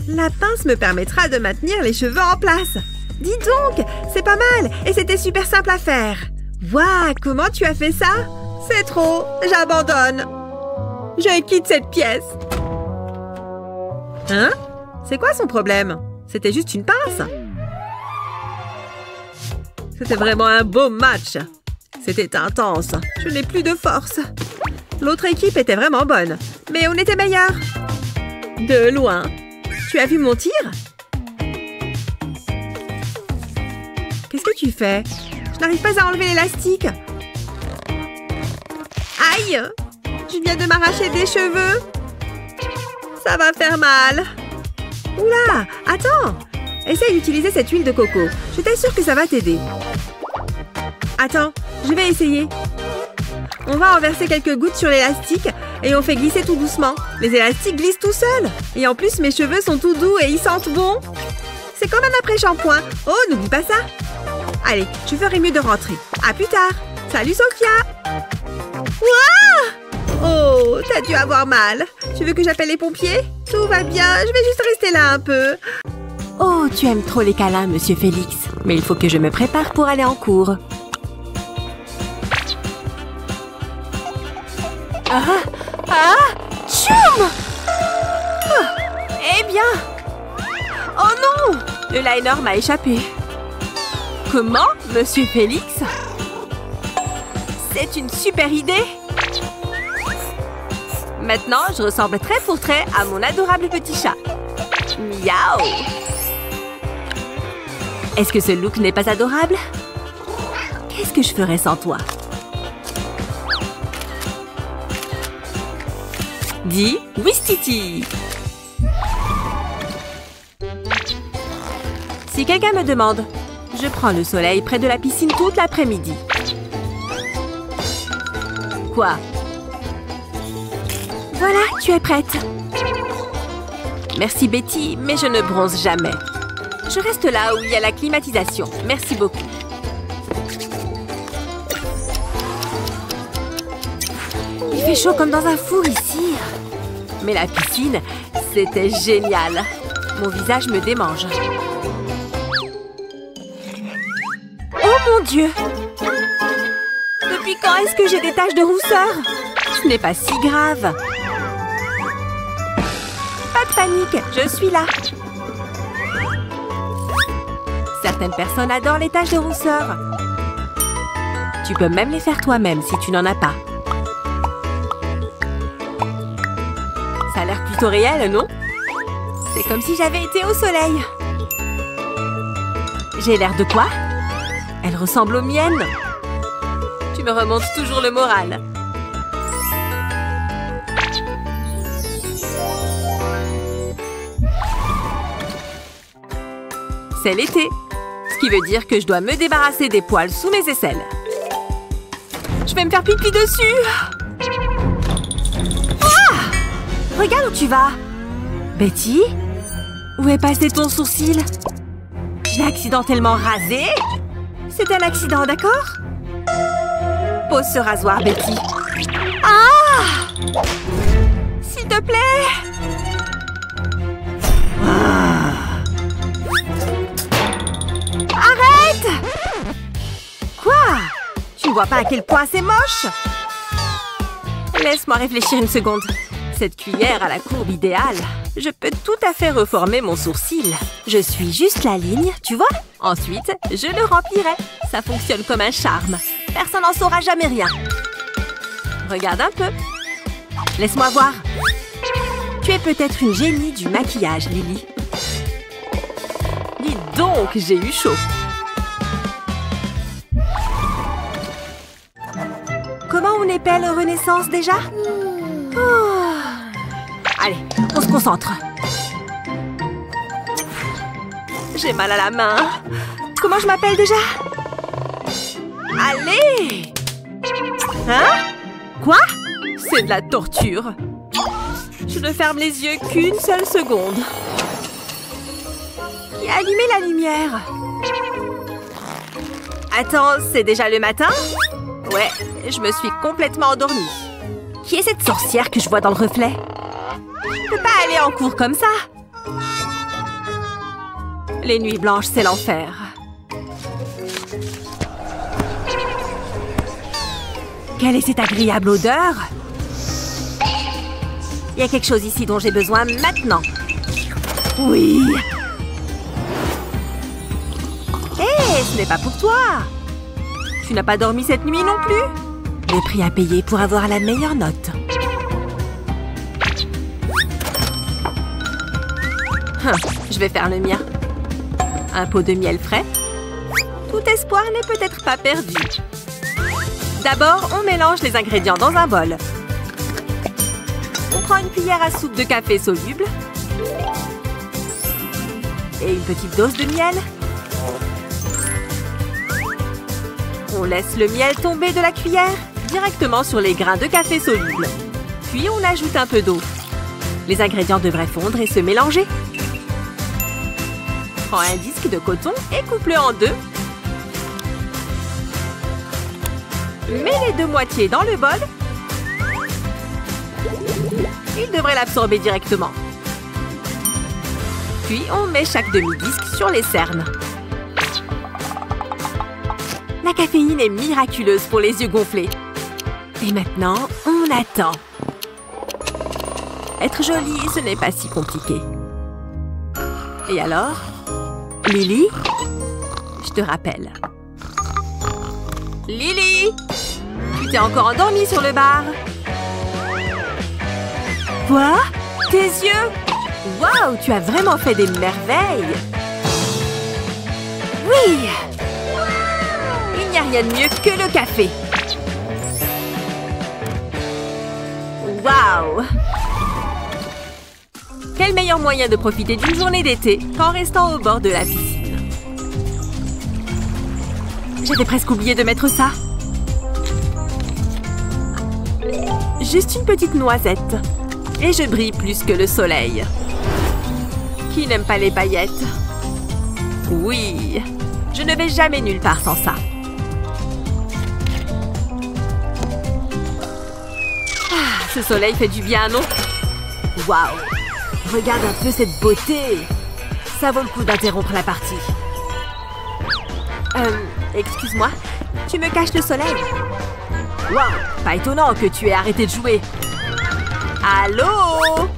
La pince me permettra de maintenir les cheveux en place. Dis donc, c'est pas mal et c'était super simple à faire. Waouh, comment tu as fait ça? C'est trop, j'abandonne. Je quitte cette pièce. Hein? C'est quoi son problème? C'était juste une pince. C'était vraiment un beau match. C'était intense. Je n'ai plus de force. L'autre équipe était vraiment bonne, mais on était meilleurs. De loin. Tu as vu mon tir? Qu'est-ce que tu fais? Je n'arrive pas à enlever l'élastique. Aïe! Je viens de m'arracher des cheveux. Ça va faire mal. Oula! Attends! Essaye d'utiliser cette huile de coco. Je t'assure que ça va t'aider. Attends, je vais essayer. On va en verser quelques gouttes sur l'élastique et on fait glisser tout doucement. Les élastiques glissent tout seuls. Et en plus, mes cheveux sont tout doux et ils sentent bon. C'est comme un après-shampoing. Oh, n'oublie pas ça. Allez, je ferai mieux de rentrer. À plus tard. Salut, Sophia. Ouah! Oh, t'as dû avoir mal. Tu veux que j'appelle les pompiers? Tout va bien, je vais juste rester là un peu. Oh, tu aimes trop les câlins, monsieur Félix. Mais il faut que je me prépare pour aller en cours. Tchoum! Eh bien! Oh non! Le liner m'a échappé. Comment, monsieur Félix? C'est une super idée! Maintenant, je ressemble trait pour trait à mon adorable petit chat. Miaou! Est-ce que ce look n'est pas adorable? Qu'est-ce que je ferais sans toi? Dis Wistiti. Si quelqu'un me demande, je prends le soleil près de la piscine toute l'après-midi. Quoi? Voilà, tu es prête. Merci Betty, mais je ne bronze jamais. Je reste là où il y a la climatisation. Merci beaucoup. Il fait chaud comme dans un four ici. Mais la piscine, c'était génial. Mon visage me démange. Oh mon Dieu! Depuis quand est-ce que j'ai des taches de rousseur? Ce n'est pas si grave. Pas de panique, je suis là. Certaines personnes adorent les taches de rousseur. Tu peux même les faire toi-même si tu n'en as pas. Ça a l'air plutôt réel, non? C'est comme si j'avais été au soleil. J'ai l'air de quoi? Elle ressemble aux miennes. Tu me remontes toujours le moral. C'est l'été. Ce qui veut dire que je dois me débarrasser des poils sous mes aisselles. Je vais me faire pipi dessus. Ah! Regarde où tu vas. Betty? Où est passé ton sourcil? Je l'ai accidentellement rasé. C'est un accident, d'accord? Pose ce rasoir, Betty. Ah! S'il te plaît! Arrête! Quoi? Tu ne vois pas à quel point c'est moche? Laisse-moi réfléchir une seconde. Cette cuillère a la courbe idéale. Je peux tout à fait reformer mon sourcil. Je suis juste la ligne, tu vois? Ensuite, je le remplirai. Ça fonctionne comme un charme. Personne n'en saura jamais rien. Regarde un peu. Laisse-moi voir. Tu es peut-être une génie du maquillage, Lily. Dis donc, j'ai eu chaud. Comment on épelle Renaissance déjà? Oh. Allez, on se concentre. J'ai mal à la main. Comment je m'appelle déjà? Allez! Hein? Quoi? C'est de la torture. Je ne ferme les yeux qu'une seule seconde. Qui a allumé la lumière? Attends, c'est déjà le matin? Ouais, je me suis complètement endormie. Qui est cette sorcière que je vois dans le reflet? Je peux pas aller en cours comme ça. Les nuits blanches, c'est l'enfer. Quelle est cette agréable odeur? Il y a quelque chose ici dont j'ai besoin maintenant. Oui. Hé, ce n'est pas pour toi. Tu n'as pas dormi cette nuit non plus? Le prix à payer pour avoir la meilleure note. Je vais faire le mien. Un pot de miel frais. Tout espoir n'est peut-être pas perdu. D'abord, on mélange les ingrédients dans un bol. On prend une cuillère à soupe de café soluble. Et une petite dose de miel. On laisse le miel tomber de la cuillère directement sur les grains de café soluble. Puis on ajoute un peu d'eau. Les ingrédients devraient fondre et se mélanger. Prends un disque de coton et coupe-le en deux. Mets les deux moitiés dans le bol. Il devrait l'absorber directement. Puis on met chaque demi-disque sur les cernes. La caféine est miraculeuse pour les yeux gonflés. Et maintenant, on attend. Être jolie, ce n'est pas si compliqué. Et alors? Lily? Je te rappelle. Lily! Tu t'es encore endormie sur le bar. Quoi? Tes yeux? Waouh, tu as vraiment fait des merveilles! Oui! Il n'y a rien de mieux que le café. Waouh! Quel meilleur moyen de profiter d'une journée d'été qu'en restant au bord de la piscine. J'avais presque oublié de mettre ça. Juste une petite noisette. Et je brille plus que le soleil. Qui n'aime pas les paillettes? Oui, je ne vais jamais nulle part sans ça. Ah, ce soleil fait du bien, non? Waouh! Regarde un peu cette beauté! Ça vaut le coup d'interrompre la partie. Excuse-moi, tu me caches le soleil? Waouh! Pas étonnant que tu aies arrêté de jouer. Allô?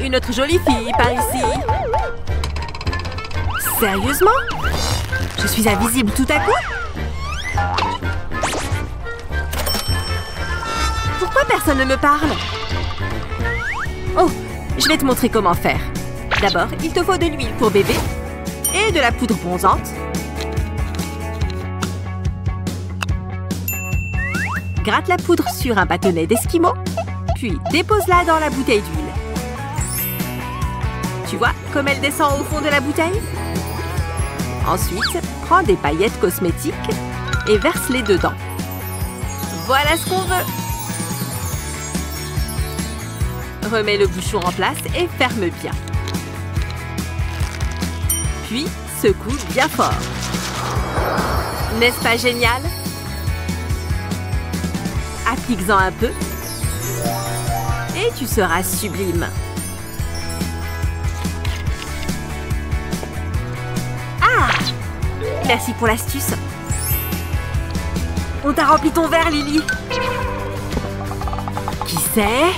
Une autre jolie fille par ici. Sérieusement? Je suis invisible tout à coup? Pourquoi personne ne me parle? Oh, je vais te montrer comment faire. D'abord, il te faut de l'huile pour bébé et de la poudre bronzante. Gratte la poudre sur un bâtonnet d'esquimau, puis dépose-la dans la bouteille d'huile. Tu vois comme elle descend au fond de la bouteille? Ensuite, prends des paillettes cosmétiques et verse-les dedans. Voilà ce qu'on veut! Remets le bouchon en place et ferme bien. Puis, secoue bien fort. N'est-ce pas génial? Applique-en un peu. Et tu seras sublime. Ah! Merci pour l'astuce. On t'a rempli ton verre, Lily. Qui sait?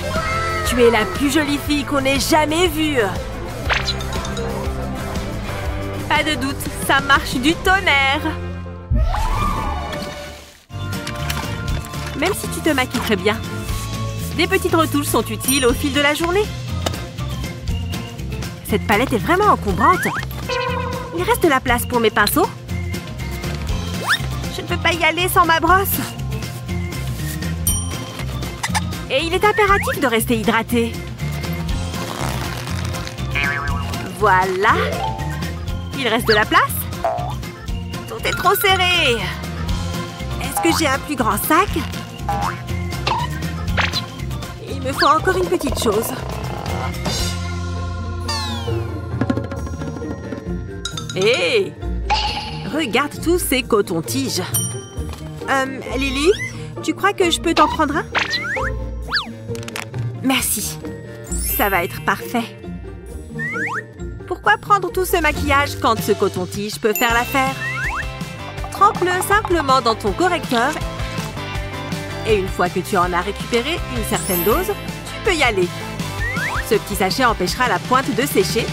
Tu es la plus jolie fille qu'on ait jamais vue. Pas de doute, ça marche du tonnerre. Même si tu te maquilles très bien, des petites retouches sont utiles au fil de la journée. Cette palette est vraiment encombrante. Il reste de la place pour mes pinceaux. Je ne peux pas y aller sans ma brosse. Et il est impératif de rester hydraté. Voilà. Il reste de la place. Tout est trop serré. Est-ce que j'ai un plus grand sac? Il me faut encore une petite chose. Hé! Regarde tous ces cotons-tiges. Lily, tu crois que je peux t'en prendre un? Merci. Ça va être parfait. Pourquoi prendre tout ce maquillage quand ce coton-tige peut faire l'affaire? Trempe-le simplement dans ton correcteur et une fois que tu en as récupéré une certaine dose, tu peux y aller. Ce petit sachet empêchera la pointe de sécher.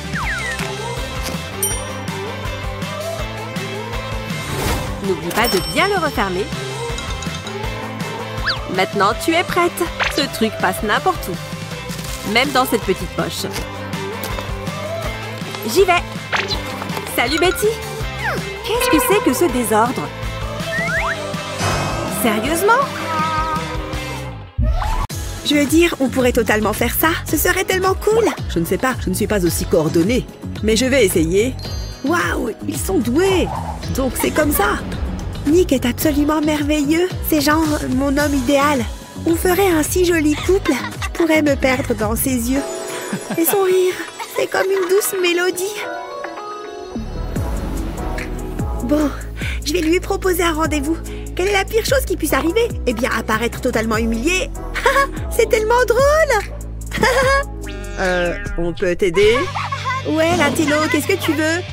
N'oublie pas de bien le refermer. Maintenant, tu es prête. Ce truc passe n'importe où. Même dans cette petite poche. J'y vais. Salut Betty. Qu'est-ce que c'est que ce désordre? Sérieusement? Je veux dire, on pourrait totalement faire ça. Ce serait tellement cool. Je ne sais pas, je ne suis pas aussi coordonnée. Mais je vais essayer. Waouh, ils sont doués. Donc c'est comme ça. Nick est absolument merveilleux. C'est genre mon homme idéal. On ferait un si joli couple. Je pourrais me perdre dans ses yeux. Et son rire, c'est comme une douce mélodie. Bon, je vais lui proposer un rendez-vous. Quelle est la pire chose qui puisse arriver? Eh bien, apparaître totalement humilié. C'est tellement drôle. On peut t'aider? Ouais, Latino, qu'est-ce que tu veux?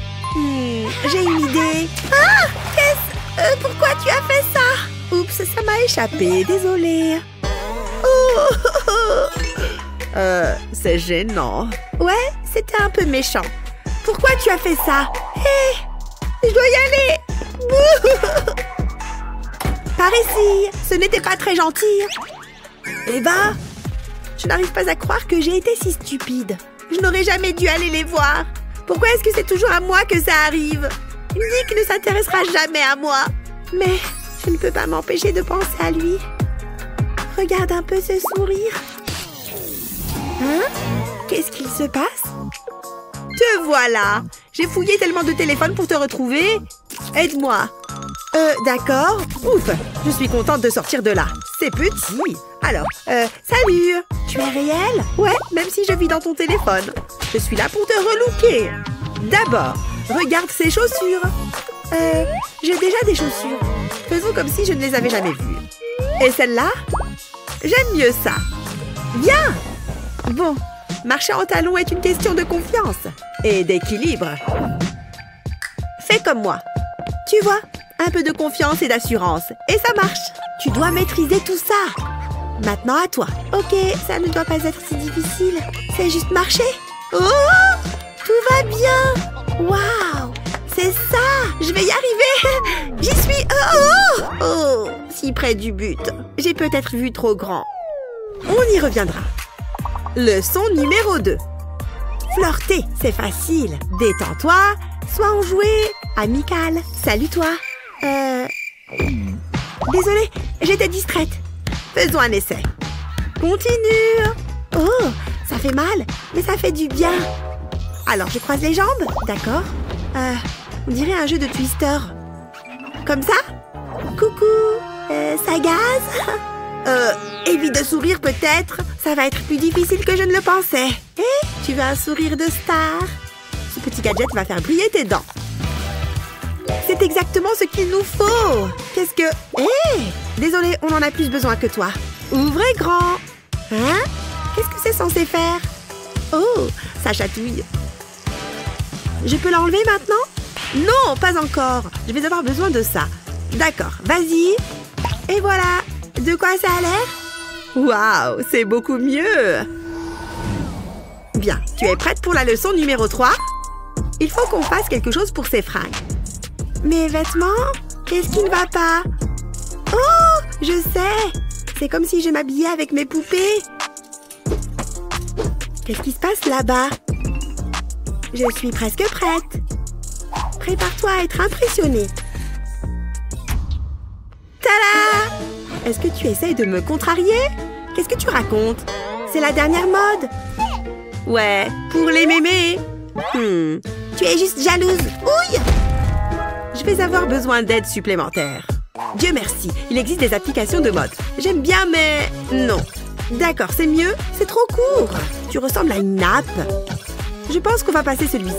J'ai une idée. Ah! Pourquoi tu as fait ça? Oups, ça m'a échappé, désolée. C'est gênant. Ouais, c'était un peu méchant. Pourquoi tu as fait ça? Hé! Je dois y aller. Par ici, ce n'était pas très gentil. Eva, je n'arrive pas à croire que j'ai été si stupide. Je n'aurais jamais dû aller les voir. Pourquoi est-ce que c'est toujours à moi que ça arrive? Nick ne s'intéressera jamais à moi. Mais je ne peux pas m'empêcher de penser à lui. Regarde un peu ce sourire. Hein? Qu'est-ce qu'il se passe? Te voilà! J'ai fouillé tellement de téléphones pour te retrouver. Aide-moi. D'accord. Ouf, je suis contente de sortir de là. C'est petit. Alors, salut. Tu es réel? Ouais, même si je vis dans ton téléphone. Je suis là pour te relooker. D'abord, regarde ces chaussures. J'ai déjà des chaussures. Faisons comme si je ne les avais jamais vues. Et celle-là? J'aime mieux ça. Bien. Bon, marcher en talons est une question de confiance et d'équilibre. Fais comme moi. Tu vois, un peu de confiance et d'assurance. Et ça marche. Tu dois maîtriser tout ça. Maintenant à toi. Ok, ça ne doit pas être si difficile. C'est juste marcher. Oh! Tout va bien. Waouh! C'est ça! Je vais y arriver! J'y suis! Oh! Si près du but. J'ai peut-être vu trop grand. On y reviendra. Leçon numéro 2. Flirter, c'est facile. Détends-toi, sois enjoué, amical. Salut toi. Désolée, j'étais distraite. Faisons un essai. Continue. Oh, ça fait mal, mais ça fait du bien. Alors, je croise les jambes, d'accord? On dirait un jeu de Twister. Comme ça? Coucou, ça gaze? Évite de sourire peut-être. Ça va être plus difficile que je ne le pensais. Hé, tu veux un sourire de star? Ce petit gadget va faire briller tes dents. C'est exactement ce qu'il nous faut. Qu'est-ce que... Hé! Désolée, on en a plus besoin que toi. Ouvrez grand. Hein? Qu'est-ce que c'est censé faire? Oh, ça chatouille. Je peux l'enlever maintenant? Non, pas encore. Je vais avoir besoin de ça. D'accord, vas-y. Et voilà. De quoi ça a l'air? Waouh, c'est beaucoup mieux. Bien, tu es prête pour la leçon numéro 3? Il faut qu'on fasse quelque chose pour ces fringues. Mes vêtements? Qu'est-ce qui ne va pas? Oh, je sais. C'est comme si je m'habillais avec mes poupées. Qu'est-ce qui se passe là-bas? Je suis presque prête. Prépare-toi à être impressionnée. Tada! Est-ce que tu essayes de me contrarier? Qu'est-ce que tu racontes? C'est la dernière mode. Ouais, pour les mémés. Tu es juste jalouse. Ouille! Je vais avoir besoin d'aide supplémentaire. Dieu merci, il existe des applications de mode. J'aime bien, mais non. D'accord, c'est mieux. C'est trop court. Tu ressembles à une nappe. Je pense qu'on va passer celui-ci.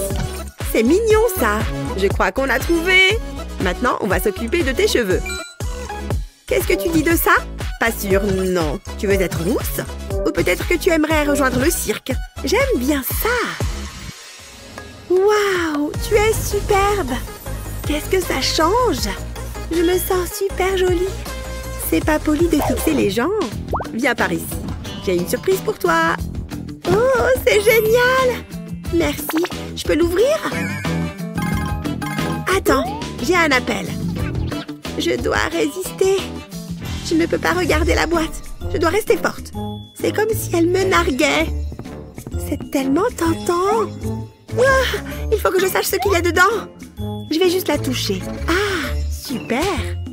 C'est mignon, ça. Je crois qu'on a trouvé. Maintenant, on va s'occuper de tes cheveux. Qu'est-ce que tu dis de ça? Pas sûr, non. Tu veux être rousse? Ou peut-être que tu aimerais rejoindre le cirque? J'aime bien ça. Waouh, tu es superbe. Qu'est-ce que ça change? Je me sens super jolie. C'est pas poli de fixer les gens. Viens par ici. J'ai une surprise pour toi. Oh, c'est génial. Merci. Je peux l'ouvrir? Attends, j'ai un appel. Je dois résister. Je ne peux pas regarder la boîte. Je dois rester forte. C'est comme si elle me narguait. C'est tellement tentant. Ah, il faut que je sache ce qu'il y a dedans. Je vais juste la toucher. Ah, super.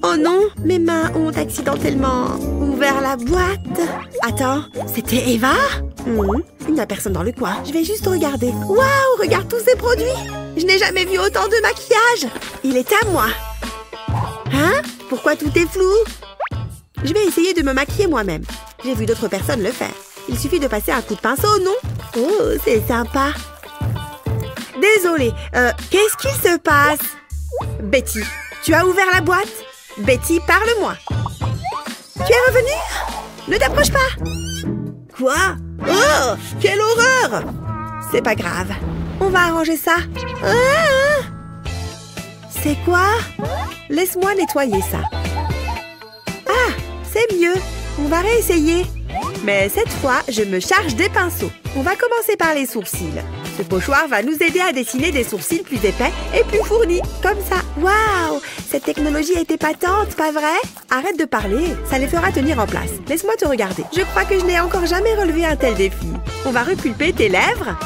Oh non, mes mains ont accidentellement ouvert la boîte. Attends, c'était Eva? Il n'y a personne dans le coin. Je vais juste regarder. Waouh, regarde tous ces produits. Je n'ai jamais vu autant de maquillage. Il est à moi. Hein? Pourquoi tout est flou? Je vais essayer de me maquiller moi-même. J'ai vu d'autres personnes le faire. Il suffit de passer un coup de pinceau, non? Oh, c'est sympa. Désolée, qu'est-ce qu'il se passe? Betty, tu as ouvert la boîte? Betty, parle-moi. Tu es revenue? Ne t'approche pas. Quoi? Oh, quelle horreur! C'est pas grave. On va arranger ça. Ah! C'est quoi? Laisse-moi nettoyer ça. Ah, c'est mieux. On va réessayer. Mais cette fois, je me charge des pinceaux. On va commencer par les sourcils. Ce pochoir va nous aider à dessiner des sourcils plus épais et plus fournis. Comme ça. Waouh! Cette technologie est épatante, pas vrai? Arrête de parler, ça les fera tenir en place. Laisse-moi te regarder. Je crois que je n'ai encore jamais relevé un tel défi. On va repulper tes lèvres.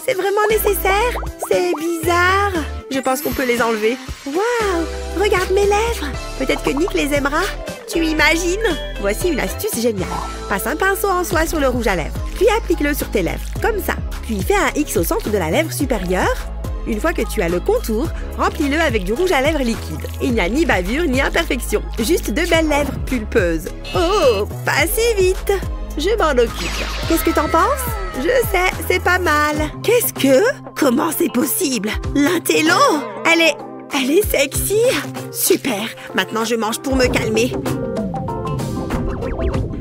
C'est vraiment nécessaire? C'est bizarre. Je pense qu'on peut les enlever. Waouh! Regarde mes lèvres. Peut-être que Nick les aimera. Tu imagines? Voici une astuce géniale. Passe un pinceau en soie sur le rouge à lèvres, puis applique-le sur tes lèvres, comme ça. Puis fais un X au centre de la lèvre supérieure. Une fois que tu as le contour, remplis-le avec du rouge à lèvres liquide. Il n'y a ni bavure ni imperfection, juste de belles lèvres pulpeuses. Oh, pas si vite. Je m'en occupe. Qu'est-ce que t'en penses? Je sais, c'est pas mal. Qu'est-ce que? Comment c'est possible? L'intello? Elle est sexy. Super. Maintenant, je mange pour me calmer.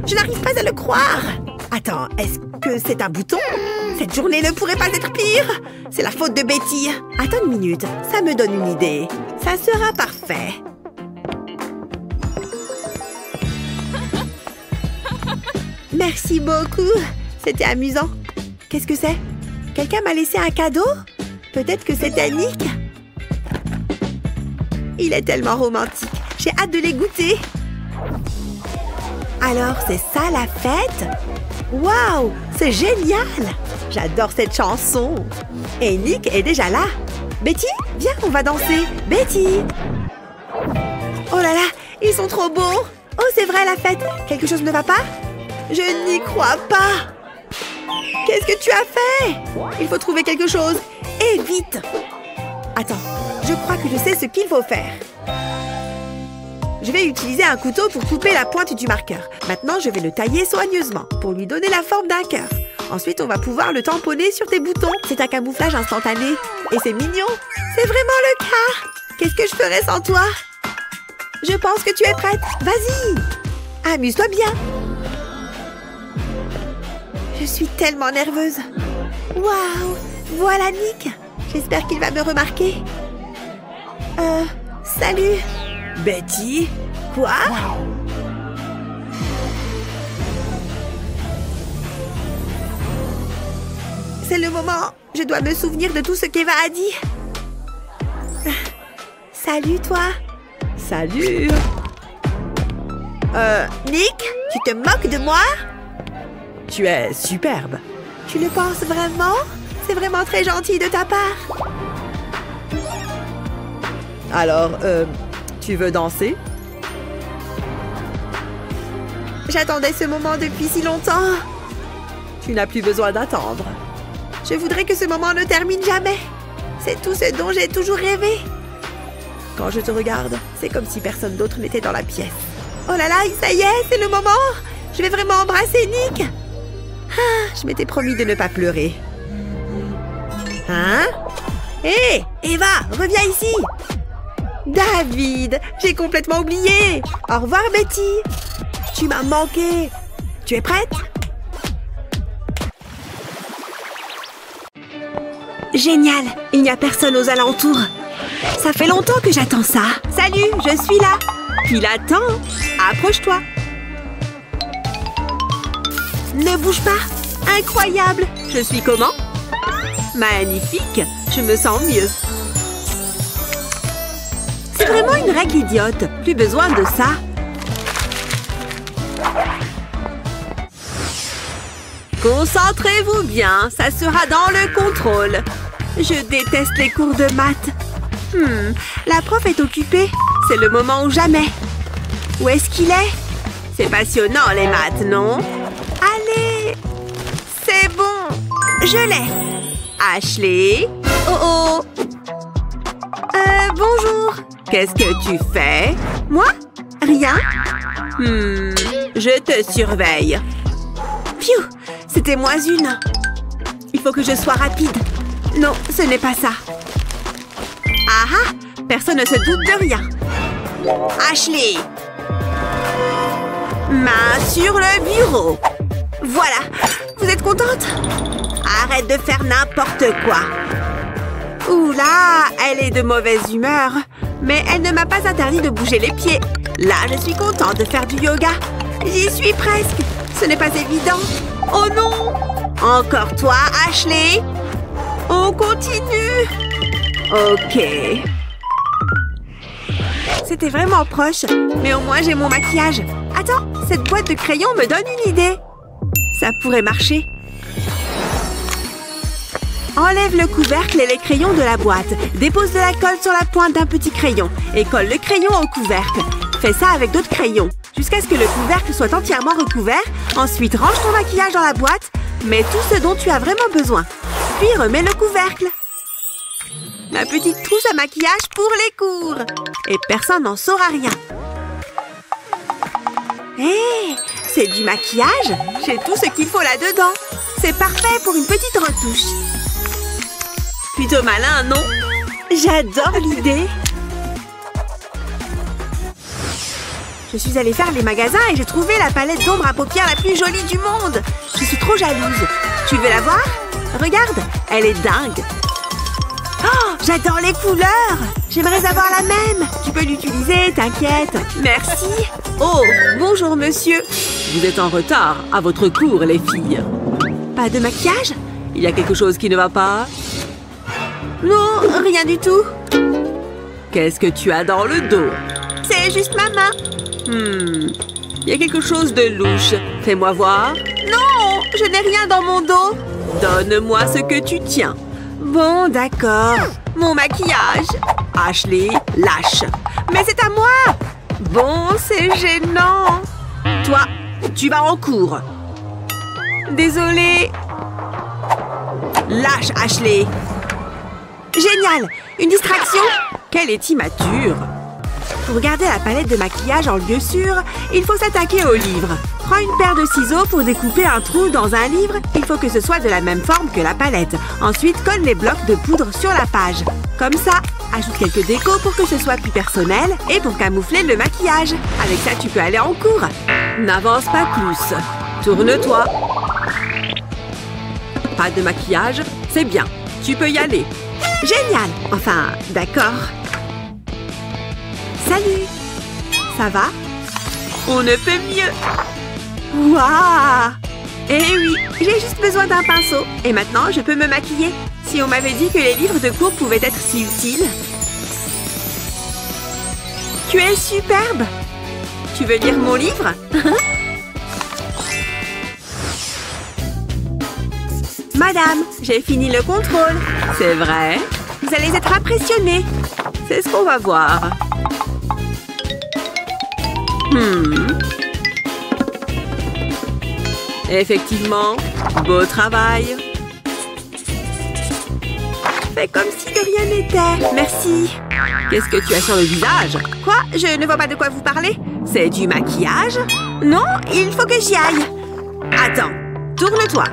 Je n'arrive pas à le croire. Attends, est-ce que c'est un bouton? Cette journée ne pourrait pas être pire. C'est la faute de Betty. Attends une minute, ça me donne une idée. Ça sera parfait. Merci beaucoup. C'était amusant. Qu'est-ce que c'est? Quelqu'un m'a laissé un cadeau? Peut-être que c'était Nick? Il est tellement romantique. J'ai hâte de les goûter. Alors, c'est ça la fête? Waouh, c'est génial! J'adore cette chanson. Et Nick est déjà là. Betty, viens, on va danser. Betty! Oh là là, ils sont trop beaux. Oh, c'est vrai, la fête. Quelque chose ne va pas? Je n'y crois pas. Qu'est-ce que tu as fait? Il faut trouver quelque chose. Et vite! Attends, je crois que je sais ce qu'il faut faire. Je vais utiliser un couteau pour couper la pointe du marqueur. Maintenant, je vais le tailler soigneusement pour lui donner la forme d'un cœur. Ensuite, on va pouvoir le tamponner sur tes boutons. C'est un camouflage instantané. Et c'est mignon. C'est vraiment le cas. Qu'est-ce que je ferais sans toi? Je pense que tu es prête. Vas-y. Amuse-toi bien. Je suis tellement nerveuse. Waouh. Voilà Nick. J'espère qu'il va me remarquer. Salut. Betty? Quoi? C'est le moment. Je dois me souvenir de tout ce qu'Eva a dit. Salut, toi. Salut. Nick, tu te moques de moi? Tu es superbe. Tu le penses vraiment? C'est vraiment très gentil de ta part. Alors, tu veux danser? J'attendais ce moment depuis si longtemps. Tu n'as plus besoin d'attendre. Je voudrais que ce moment ne termine jamais. C'est tout ce dont j'ai toujours rêvé. Quand je te regarde, c'est comme si personne d'autre n'était dans la pièce. Oh là là, ça y est, c'est le moment! Je vais vraiment embrasser Nick! Ah, je m'étais promis de ne pas pleurer. Hein? Hé, Eva, reviens ici! David, j'ai complètement oublié! Au revoir, Betty! Tu m'as manqué! Tu es prête? Génial! Il n'y a personne aux alentours. Ça fait longtemps que j'attends ça. Salut, je suis là. Il attend. Approche-toi. Ne bouge pas. Incroyable. Je suis comment? Magnifique. Je me sens mieux. C'est vraiment une règle idiote. Plus besoin de ça. Concentrez-vous bien. Ça sera dans le contrôle. Je déteste les cours de maths. La prof est occupée. C'est le moment ou jamais. Où est-ce qu'il est? C'est passionnant, les maths, non? Allez! C'est bon! Je l'ai! Ashley? Oh oh! Bonjour! Qu'est-ce que tu fais? Moi? Rien? Je te surveille. Pfiou! C'était moins une. Il faut que je sois rapide. Non, ce n'est pas ça. Ah ah! Personne ne se doute de rien. Ashley! Main sur le bureau. Voilà. Vous êtes contente? Arrête de faire n'importe quoi. Oula, elle est de mauvaise humeur. Mais elle ne m'a pas interdit de bouger les pieds. Là, je suis contente de faire du yoga. J'y suis presque. Ce n'est pas évident. Oh non! Encore toi, Ashley? On continue. Ok. C'était vraiment proche, mais au moins j'ai mon maquillage. Attends, cette boîte de crayons me donne une idée. Ça pourrait marcher. Enlève le couvercle et les crayons de la boîte. Dépose de la colle sur la pointe d'un petit crayon et colle le crayon au couvercle. Fais ça avec d'autres crayons, jusqu'à ce que le couvercle soit entièrement recouvert. Ensuite, range ton maquillage dans la boîte. Mets tout ce dont tu as vraiment besoin. Puis remets le couvercle. Ma petite trousse à maquillage pour les cours. Et personne n'en saura rien. Hé, c'est du maquillage. J'ai tout ce qu'il faut là-dedans. C'est parfait pour une petite retouche. Plutôt malin, non? J'adore l'idée. Je suis allée faire les magasins et j'ai trouvé la palette d'ombre à paupières la plus jolie du monde. Je suis trop jalouse. Tu veux la voir? Regarde, elle est dingue. Oh, j'adore les couleurs. J'aimerais avoir la même. Tu peux l'utiliser, t'inquiète. Merci. Oh, bonjour monsieur. Vous êtes en retard à votre cours, les filles. Pas de maquillage? Il y a quelque chose qui ne va pas? Non, rien du tout. Qu'est-ce que tu as dans le dos? C'est juste ma main. Il y a quelque chose de louche. Fais-moi voir. Non, je n'ai rien dans mon dos. Donne-moi ce que tu tiens. Bon, d'accord. Mon maquillage. Ashley, lâche. Mais c'est à moi. Bon, c'est gênant. Toi, tu vas en cours. Désolée. Lâche, Ashley. Génial. Une distraction. Quelle est immature. Pour garder la palette de maquillage en lieu sûr, il faut s'attaquer au livre. Prends une paire de ciseaux pour découper un trou dans un livre. Il faut que ce soit de la même forme que la palette. Ensuite, colle les blocs de poudre sur la page. Comme ça. Ajoute quelques décos pour que ce soit plus personnel et pour camoufler le maquillage. Avec ça, tu peux aller en cours. N'avance pas plus. Tourne-toi. Pas de maquillage? C'est bien. Tu peux y aller. Génial. Enfin, d'accord. Salut. Ça va? On ne peut mieux. Waouh! Eh oui, j'ai juste besoin d'un pinceau. Et maintenant, je peux me maquiller. Si on m'avait dit que les livres de cours pouvaient être si utiles. Tu es superbe. Tu veux lire mon livre? Madame, j'ai fini le contrôle. C'est vrai? Vous allez être impressionnée. C'est ce qu'on va voir. Effectivement, beau travail. Fais comme si de rien n'était. Merci. Qu'est-ce que tu as sur le visage? Quoi? Je ne vois pas de quoi vous parlez. C'est du maquillage? Non, il faut que j'y aille. Attends, tourne-toi.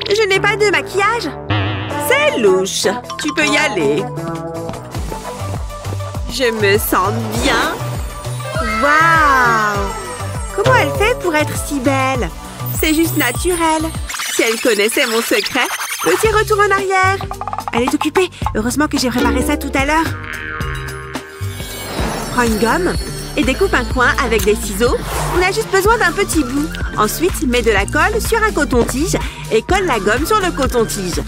Je n'ai pas de maquillage. C'est louche. Tu peux y aller. Je me sens bien. Waouh! Comment elle fait pour être si belle? C'est juste naturel. Si elle connaissait mon secret. Petit retour en arrière. Elle est occupée. Heureusement que j'ai préparé ça tout à l'heure. Prends une gomme et découpe un coin avec des ciseaux. On a juste besoin d'un petit bout. Ensuite, mets de la colle sur un coton-tige et colle la gomme sur le coton-tige.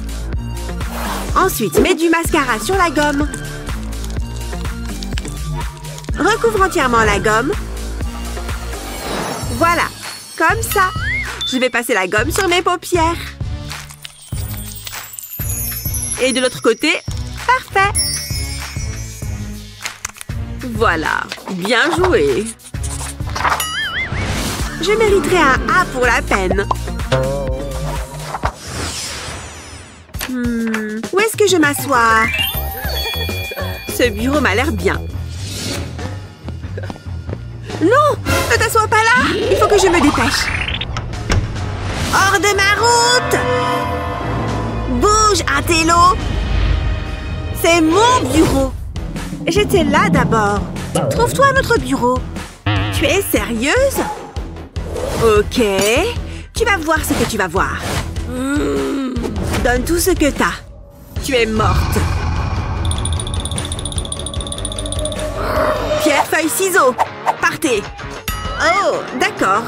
Ensuite, mets du mascara sur la gomme. Recouvre entièrement la gomme. Voilà, comme ça. Je vais passer la gomme sur mes paupières. Et de l'autre côté, parfait. Voilà, bien joué. Je mériterais un A pour la peine. Où est-ce que je m'assois? Ce bureau m'a l'air bien. Non! Ne t'assois pas là! Il faut que je me dépêche. Hors de ma route! Bouge, intello! C'est mon bureau! J'étais là d'abord. Trouve-toi un autre bureau. Tu es sérieuse? Ok. Tu vas voir ce que tu vas voir. Donne tout ce que t'as. Tu es morte. Pierre, feuille, ciseaux. Partez. Oh, d'accord.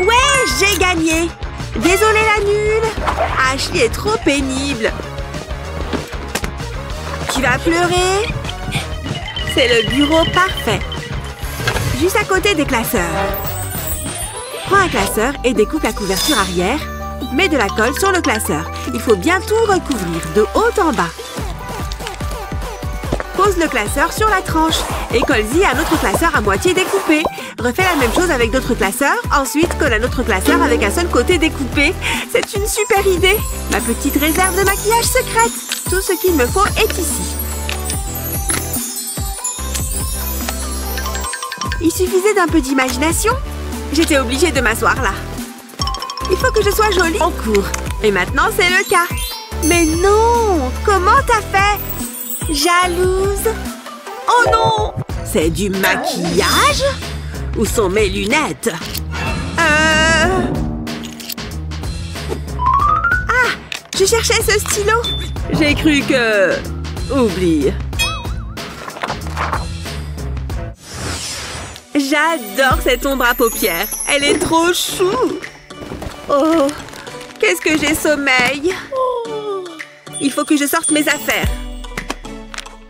Ouais, j'ai gagné. Désolée la nulle. Ashley est trop pénible. Tu vas pleurer? C'est le bureau parfait. Juste à côté des classeurs. Prends un classeur et découpe la couverture arrière. Mets de la colle sur le classeur. Il faut bien tout recouvrir, de haut en bas. Pose le classeur sur la tranche et colle-y un autre classeur à moitié découpé. Refais la même chose avec d'autres classeurs. Ensuite, colle un autre classeur avec un seul côté découpé. C'est une super idée. Ma petite réserve de maquillage secrète. Tout ce qu'il me faut est ici. Il suffisait d'un peu d'imagination. J'étais obligée de m'asseoir là. Il faut que je sois jolie en cours. Et maintenant, c'est le cas. Mais non! Comment t'as fait? Jalouse? Oh non! C'est du maquillage? Où sont mes lunettes? Ah! Je cherchais ce stylo. J'ai cru que... Oublie. J'adore cette ombre à paupières. Elle est trop chou. Oh, qu'est-ce que j'ai sommeil. Il faut que je sorte mes affaires.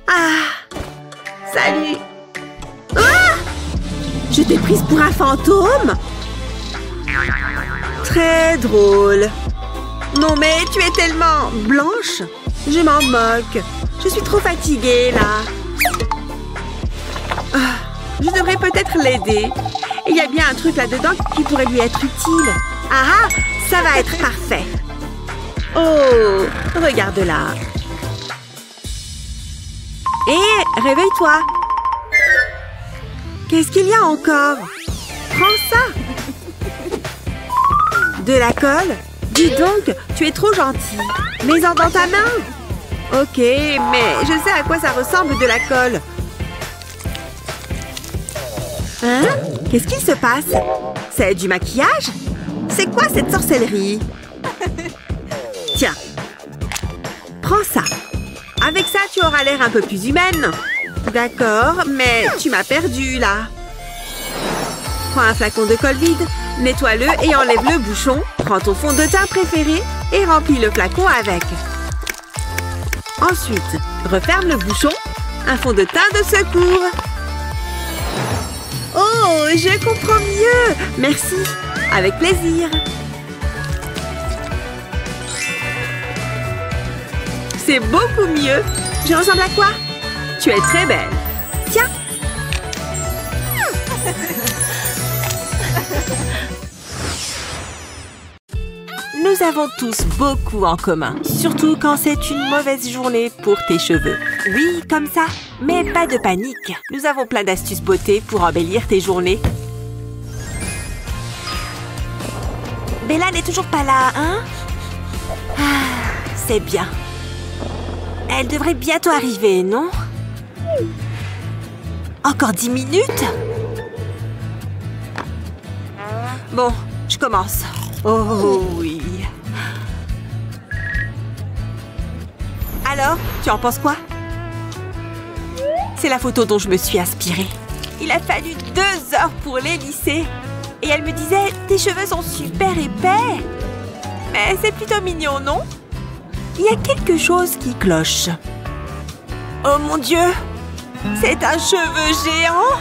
Ah, salut. Ah! Je t'ai prise pour un fantôme? Très drôle. Non mais tu es tellement blanche. Je m'en moque. Je suis trop fatiguée là. Je devrais peut-être l'aider. Il y a bien un truc là-dedans qui pourrait lui être utile. Ah, ça va être parfait. Oh, regarde là. Et réveille-toi. Qu'est-ce qu'il y a encore? Prends ça. De la colle? Dis donc, tu es trop gentille. Mets-en dans ta main. Ok, mais je sais à quoi ça ressemble de la colle. Hein? Qu'est-ce qu'il se passe? C'est du maquillage? C'est quoi cette sorcellerie? Tiens. Prends ça. Avec ça, tu auras l'air un peu plus humaine. D'accord, mais tu m'as perdue, là. Prends un flacon de colle vide, nettoie-le et enlève le bouchon. Prends ton fond de teint préféré et remplis le flacon avec. Ensuite, referme le bouchon. Un fond de teint de secours. Oh, je comprends mieux. Merci. Avec plaisir. C'est beaucoup mieux. Je ressemble à quoi? Tu es très belle. Tiens. Nous Nous avons tous beaucoup en commun, surtout quand c'est une mauvaise journée pour tes cheveux. Oui, comme ça. Mais pas de panique. Nous avons plein d'astuces beauté pour embellir tes journées. Bella n'est toujours pas là, hein? Ah, c'est bien. Elle devrait bientôt arriver, non? Encore 10 minutes? Bon, je commence. Oh oui. Alors, tu en penses quoi? C'est la photo dont je me suis inspirée. Il a fallu 2 heures pour les lisser. Et elle me disait, tes cheveux sont super épais. Mais c'est plutôt mignon, non? Il y a quelque chose qui cloche. Oh mon Dieu! C'est un cheveu géant!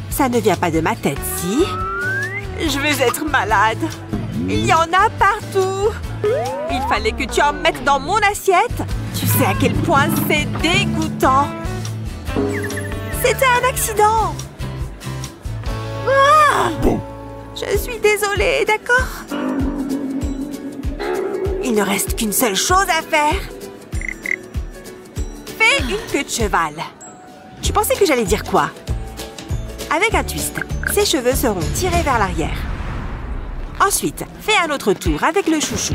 Ça ne vient pas de ma tête, si? Je vais être malade. Il y en a partout. Il fallait que tu en mettes dans mon assiette. Tu sais à quel point c'est dégoûtant. C'était un accident. Ah! Je suis désolée, d'accord? Il ne reste qu'une seule chose à faire. Fais une queue de cheval. Tu pensais que j'allais dire quoi? Avec un twist, ses cheveux seront tirés vers l'arrière. Ensuite, fais un autre tour avec le chouchou.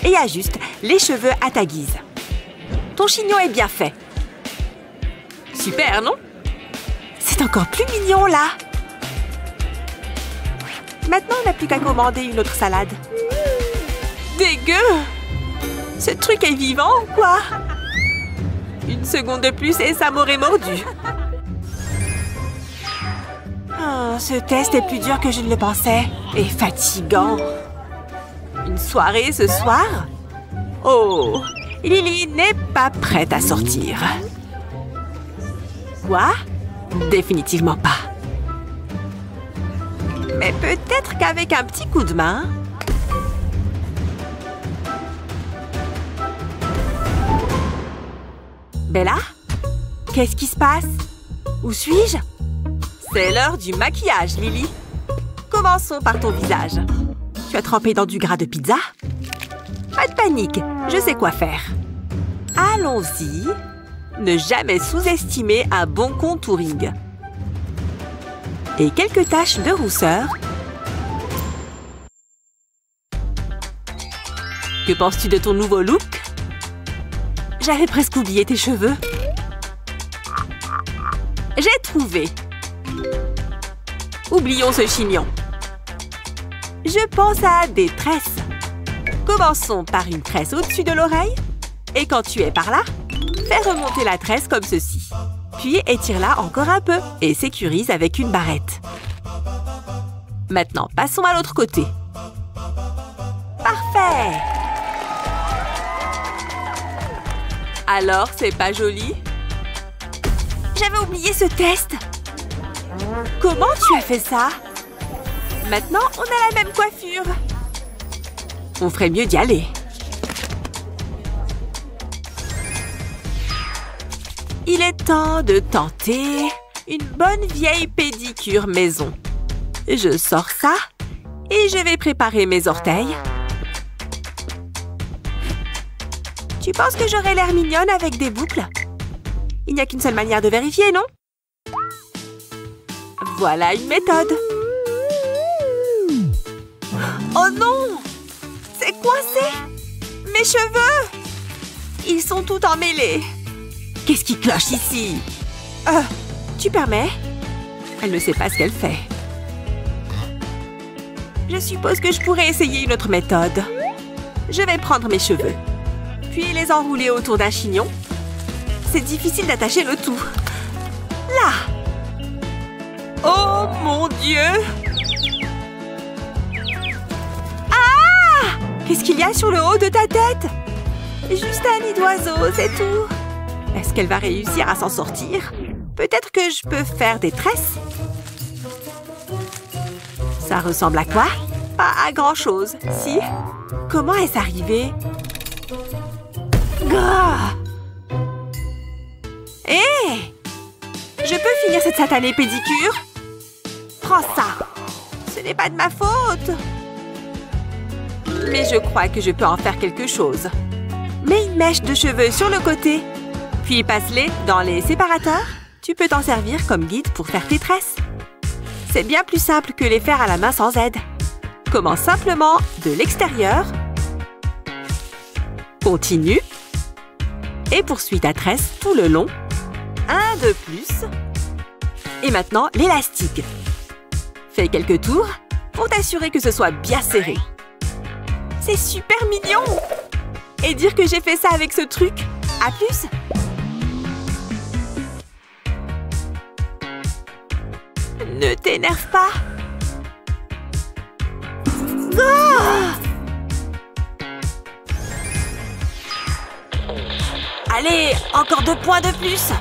Et ajuste les cheveux à ta guise. Ton chignon est bien fait. Super, non? C'est encore plus mignon, là. Maintenant, on n'a plus qu'à commander une autre salade. Dégueu! Ce truc est vivant ou quoi? Une seconde de plus et ça m'aurait mordu. Oh, ce test est plus dur que je ne le pensais. Et fatigant. Une soirée ce soir? Oh, Lily n'est pas prête à sortir. Quoi? Définitivement pas. Mais peut-être qu'avec un petit coup de main... Bella? Qu'est-ce qui se passe? Où suis-je? C'est l'heure du maquillage, Lily. Commençons par ton visage. Tu as trempé dans du gras de pizza? Pas de panique, je sais quoi faire. Allons-y. Ne jamais sous-estimer un bon contouring. Et quelques taches de rousseur. Que penses-tu de ton nouveau look? J'avais presque oublié tes cheveux. J'ai trouvé. Oublions ce chignon. Je pense à des tresses. Commençons par une tresse au-dessus de l'oreille. Et quand tu es par là, fais remonter la tresse comme ceci. Puis étire-la encore un peu et sécurise avec une barrette. Maintenant, passons à l'autre côté. Parfait! Alors, c'est pas joli? J'avais oublié ce test! Comment tu as fait ça? Maintenant, on a la même coiffure. On ferait mieux d'y aller. Il est temps de tenter une bonne vieille pédicure maison. Je sors ça et je vais préparer mes orteils. Tu penses que j'aurais l'air mignonne avec des boucles? Il n'y a qu'une seule manière de vérifier, non? Voilà une méthode. Oh non! C'est coincé! Mes cheveux! Ils sont tout emmêlés. Qu'est-ce qui cloche ici? Tu permets? Elle ne sait pas ce qu'elle fait. Je suppose que je pourrais essayer une autre méthode. Je vais prendre mes cheveux, puis les enrouler autour d'un chignon. C'est difficile d'attacher le tout. Là! Oh mon Dieu! Ah! Qu'est-ce qu'il y a sur le haut de ta tête? Juste un nid d'oiseau, c'est tout. Est-ce qu'elle va réussir à s'en sortir? Peut-être que je peux faire des tresses? Ça ressemble à quoi? Pas à grand-chose, si? Comment est-ce arrivé? Gah! Hé! Je peux finir cette satanée pédicure? Prends ça! Ce n'est pas de ma faute! Mais je crois que je peux en faire quelque chose. Mets une mèche de cheveux sur le côté, puis passe-les dans les séparateurs. Tu peux t'en servir comme guide pour faire tes tresses. C'est bien plus simple que les faire à la main sans aide. Commence simplement de l'extérieur. Continue. Et poursuis ta tresse tout le long. Un de plus. Et maintenant, l'élastique. Fais quelques tours pour t'assurer que ce soit bien serré. C'est super mignon! Et dire que j'ai fait ça avec ce truc. À plus! Ne t'énerve pas! Oh! Allez, encore 2 points de plus!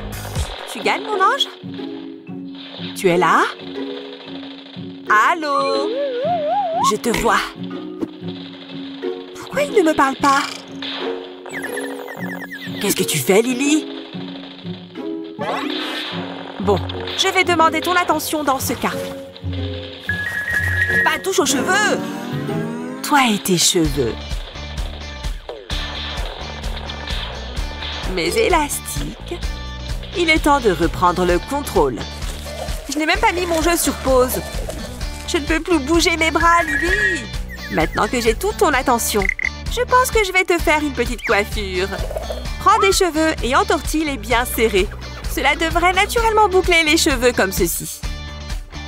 Tu gagnes, mon ange? Tu es là? Allô? Je te vois. Pourquoi il ne me parle pas? Qu'est-ce que tu fais, Lily? Bon, je vais demander ton attention dans ce cas. Pas touche aux cheveux! Toi et tes cheveux. Mes élastiques. Il est temps de reprendre le contrôle. Je n'ai même pas mis mon jeu sur pause. Je ne peux plus bouger mes bras, Lily. Maintenant que j'ai toute ton attention, je pense que je vais te faire une petite coiffure. Prends des cheveux et entortille-les bien serrés. Cela devrait naturellement boucler les cheveux comme ceci.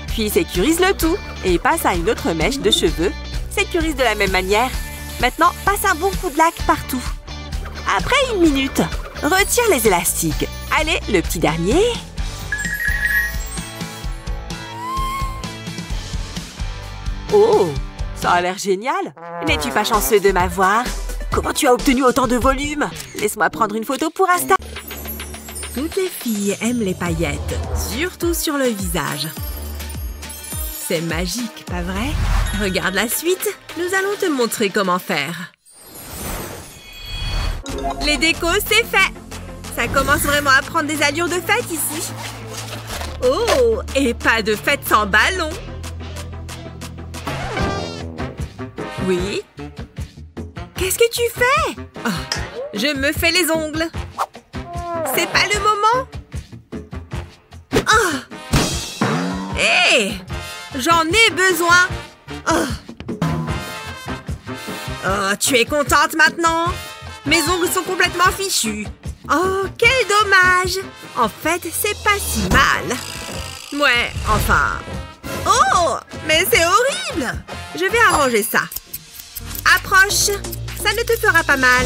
Puis sécurise le tout et passe à une autre mèche de cheveux. Sécurise de la même manière. Maintenant, passe un bon coup de lac partout. Après 1 minute, retire les élastiques. Allez, le petit dernier. Oh, ça a l'air génial. N'es-tu pas chanceux de m'avoir? Comment tu as obtenu autant de volume? Laisse-moi prendre une photo pour Insta. Toutes les filles aiment les paillettes, surtout sur le visage. C'est magique, pas vrai? Regarde la suite, nous allons te montrer comment faire. Les décos, c'est fait! Ça commence vraiment à prendre des allures de fête ici. Oh, et pas de fête sans ballon! Oui? Qu'est-ce que tu fais? Oh, je me fais les ongles. C'est pas le moment? Oh! Hé! J'en ai besoin! Oh! Oh, tu es contente maintenant? Mes ongles sont complètement fichus. Oh, quel dommage! En fait, c'est pas si mal. Ouais, enfin... Oh! Mais c'est horrible! Je vais arranger ça. Approche! Ça ne te fera pas mal.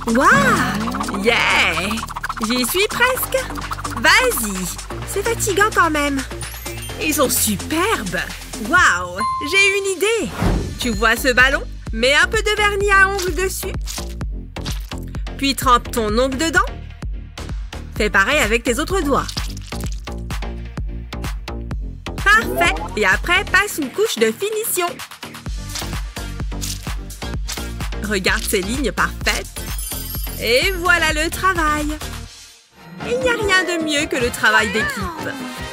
Waouh! Yeah! J'y suis presque. Vas-y. C'est fatigant quand même. Ils sont superbes. Waouh! J'ai une idée. Tu vois ce ballon? Mets un peu de vernis à ongles dessus. Puis trempe ton ongle dedans. Fais pareil avec tes autres doigts. Parfait! Et après, passe une couche de finition. Regarde ces lignes parfaites. Et voilà le travail. Il n'y a rien de mieux que le travail d'équipe.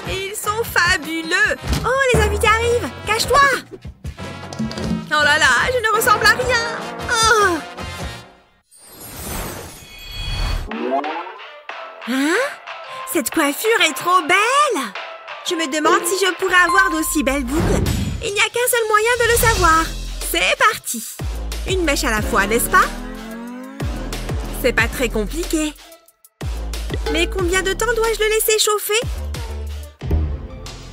Ils sont fabuleux. Oh, les invités arrivent. Cache-toi. Oh là là, je ne ressemble à rien. Oh. Hein? Cette coiffure est trop belle. Je me demande si je pourrais avoir d'aussi belles boucles. Il n'y a qu'un seul moyen de le savoir. C'est parti. Une mèche à la fois, n'est-ce pas? C'est pas très compliqué. Mais combien de temps dois-je le laisser chauffer?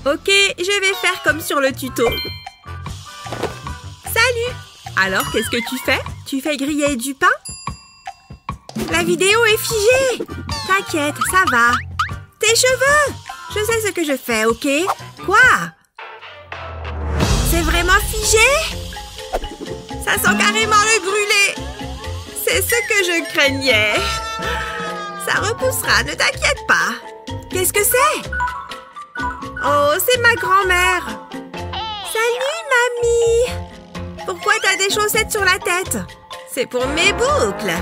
Ok, je vais faire comme sur le tuto. Salut! Alors, qu'est-ce que tu fais? Tu fais griller du pain? La vidéo est figée! T'inquiète, ça va. Tes cheveux! Je sais ce que je fais, ok? Quoi? C'est vraiment figé? Ça sent carrément le brûlé! C'est ce que je craignais. Ça repoussera, ne t'inquiète pas. Qu'est-ce que c'est? Oh, c'est ma grand-mère. Salut, mamie! Pourquoi t'as des chaussettes sur la tête? C'est pour mes boucles.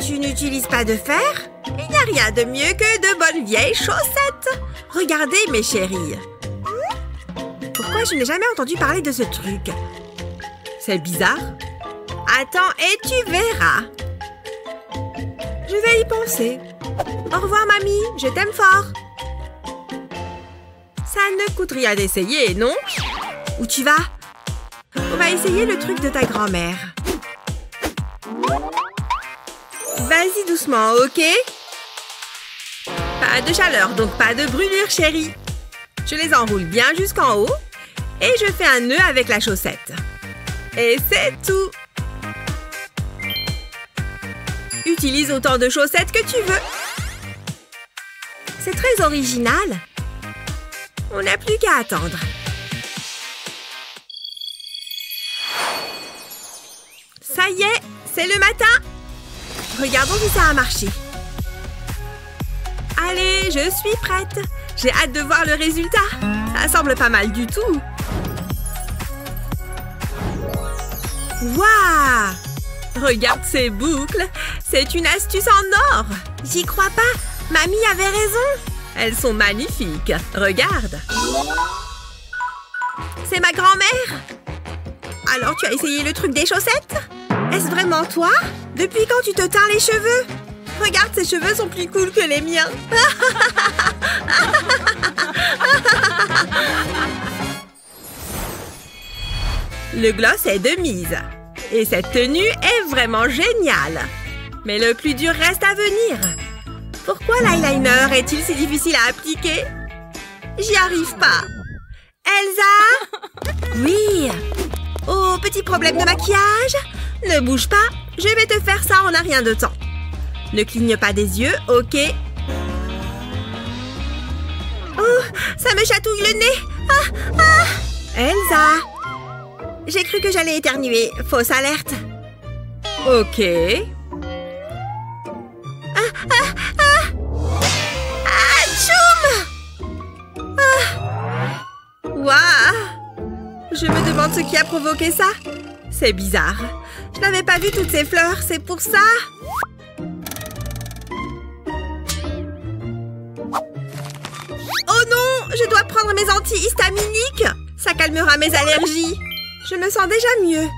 Tu n'utilises pas de fer? Il n'y a rien de mieux que de bonnes vieilles chaussettes. Regardez, mes chéris. Pourquoi je n'ai jamais entendu parler de ce truc? C'est bizarre. Attends et tu verras. Je vais y penser. Au revoir, mamie. Je t'aime fort. Ça ne coûte rien d'essayer, non? Où tu vas? On va essayer le truc de ta grand-mère. Vas-y doucement, ok? Pas de chaleur, donc pas de brûlure, chérie. Je les enroule bien jusqu'en haut et je fais un nœud avec la chaussette. Et c'est tout. Utilise autant de chaussettes que tu veux. C'est très original. On n'a plus qu'à attendre. Ça y est, c'est le matin. Regardons si ça a marché. Allez, je suis prête. J'ai hâte de voir le résultat. Ça semble pas mal du tout. Waouh! Regarde ces boucles. C'est une astuce en or. J'y crois pas. Mamie avait raison. Elles sont magnifiques. Regarde. C'est ma grand-mère. Alors, tu as essayé le truc des chaussettes? Est-ce vraiment toi? Depuis quand tu te teins les cheveux? Regarde, ces cheveux sont plus cool que les miens. Le gloss est de mise. Et cette tenue est vraiment géniale. Mais le plus dur reste à venir. Pourquoi l'eyeliner est-il si difficile à appliquer? J'y arrive pas. Elsa? Oui. Oh, petit problème de maquillage? Ne bouge pas, je vais te faire ça en un rien de temps. Ne cligne pas des yeux, ok? Oh, ça me chatouille le nez. Ah, ah. Elsa? J'ai cru que j'allais éternuer. Fausse alerte. Ok. Ah, ah, ah. Ah, tchoum! Ah. Waouh! Je me demande ce qui a provoqué ça. C'est bizarre. Je n'avais pas vu toutes ces fleurs, c'est pour ça. Oh non! Je dois prendre mes antihistaminiques. Ça calmera mes allergies. Je me sens déjà mieux.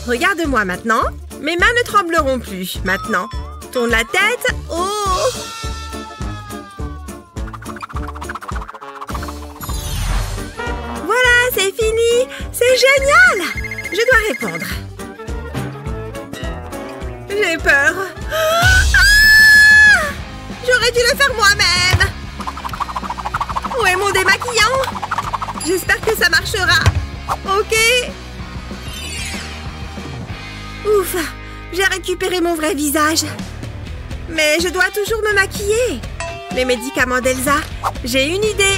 Regarde-moi maintenant. Mes mains ne trembleront plus, maintenant. Tourne la tête. Oh! Voilà, c'est fini. C'est génial! Je dois répondre. J'ai peur. Ah! J'aurais dû le faire moi-même. Où est mon démaquillant? J'espère que ça marchera. Ok. Ouf, j'ai récupéré mon vrai visage. Mais je dois toujours me maquiller. Les médicaments d'Elsa, j'ai une idée.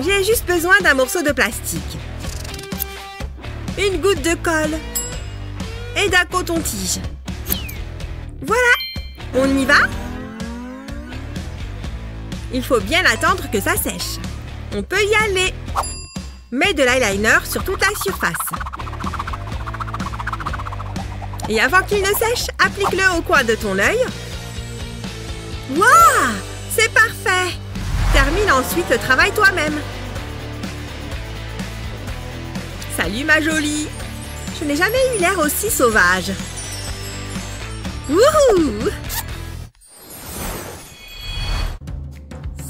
J'ai juste besoin d'un morceau de plastique. Une goutte de colle. Et d'un coton-tige. Voilà. On y va? Il faut bien attendre que ça sèche. On peut y aller. Mets de l'eyeliner sur toute la surface. Et avant qu'il ne sèche, applique-le au coin de ton œil. Waouh! C'est parfait! Termine ensuite le travail toi-même. Salut ma jolie! Je n'ai jamais eu l'air aussi sauvage. Wouhou!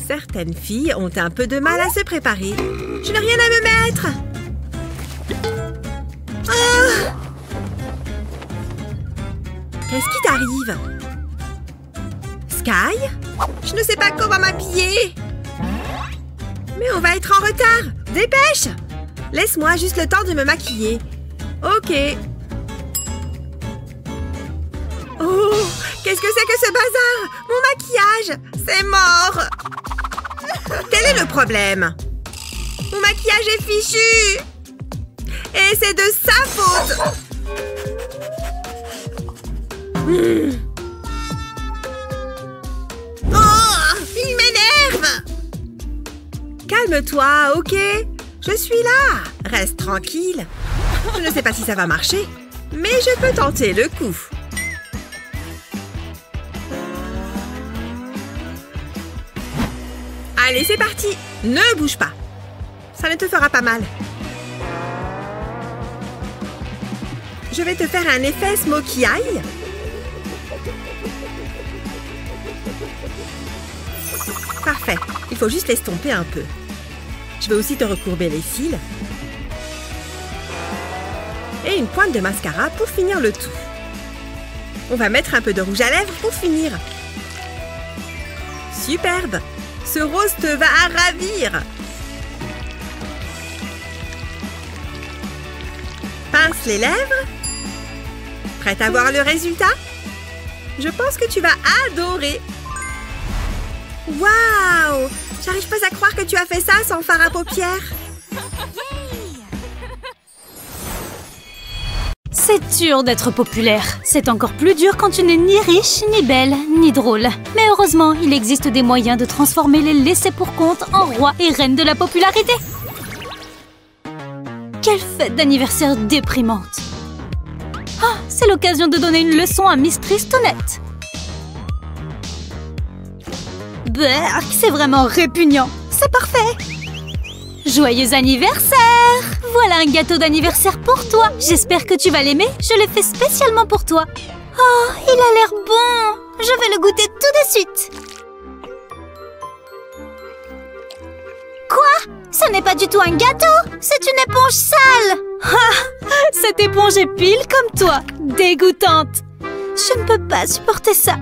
Certaines filles ont un peu de mal à se préparer. Je n'ai rien à me mettre. Ah! Qu'est-ce qui t'arrive? Sky? Je ne sais pas comment m'habiller. Mais on va être en retard. Dépêche! Laisse-moi juste le temps de me maquiller. Ok. Oh! Qu'est-ce que c'est que ce bazar? Mon maquillage! C'est mort! Quel est le problème? Mon maquillage est fichu! Et c'est de sa faute! Oh! Il m'énerve! Calme-toi, ok? Je suis là! Reste tranquille. Je ne sais pas si ça va marcher, mais je peux tenter le coup. Allez, c'est parti! Ne bouge pas. Ça ne te fera pas mal. Je vais te faire un effet smokey eye. Parfait. Il faut juste l'estomper un peu. Je vais aussi te recourber les cils. Et une pointe de mascara pour finir le tout. On va mettre un peu de rouge à lèvres pour finir. Superbe! Ce rose te va ravir! Pince les lèvres. Prête à voir le résultat? Je pense que tu vas adorer! Waouh! J'arrive pas à croire que tu as fait ça sans fard à paupières. C'est dur d'être populaire. C'est encore plus dur quand tu n'es ni riche, ni belle, ni drôle. Mais heureusement, il existe des moyens de transformer les laissés-pour-compte en rois et reines de la popularité. Quelle fête d'anniversaire déprimante! Ah, c'est l'occasion de donner une leçon à Miss Tristonnette. Berk, c'est vraiment répugnant. C'est parfait. Joyeux anniversaire! Voilà un gâteau d'anniversaire pour toi. J'espère que tu vas l'aimer. Je l'ai fait spécialement pour toi. Oh, il a l'air bon. Je vais le goûter tout de suite. Quoi? Ce n'est pas du tout un gâteau. C'est une éponge sale. Ah, cette éponge est pile comme toi. Dégoûtante. Je ne peux pas supporter ça.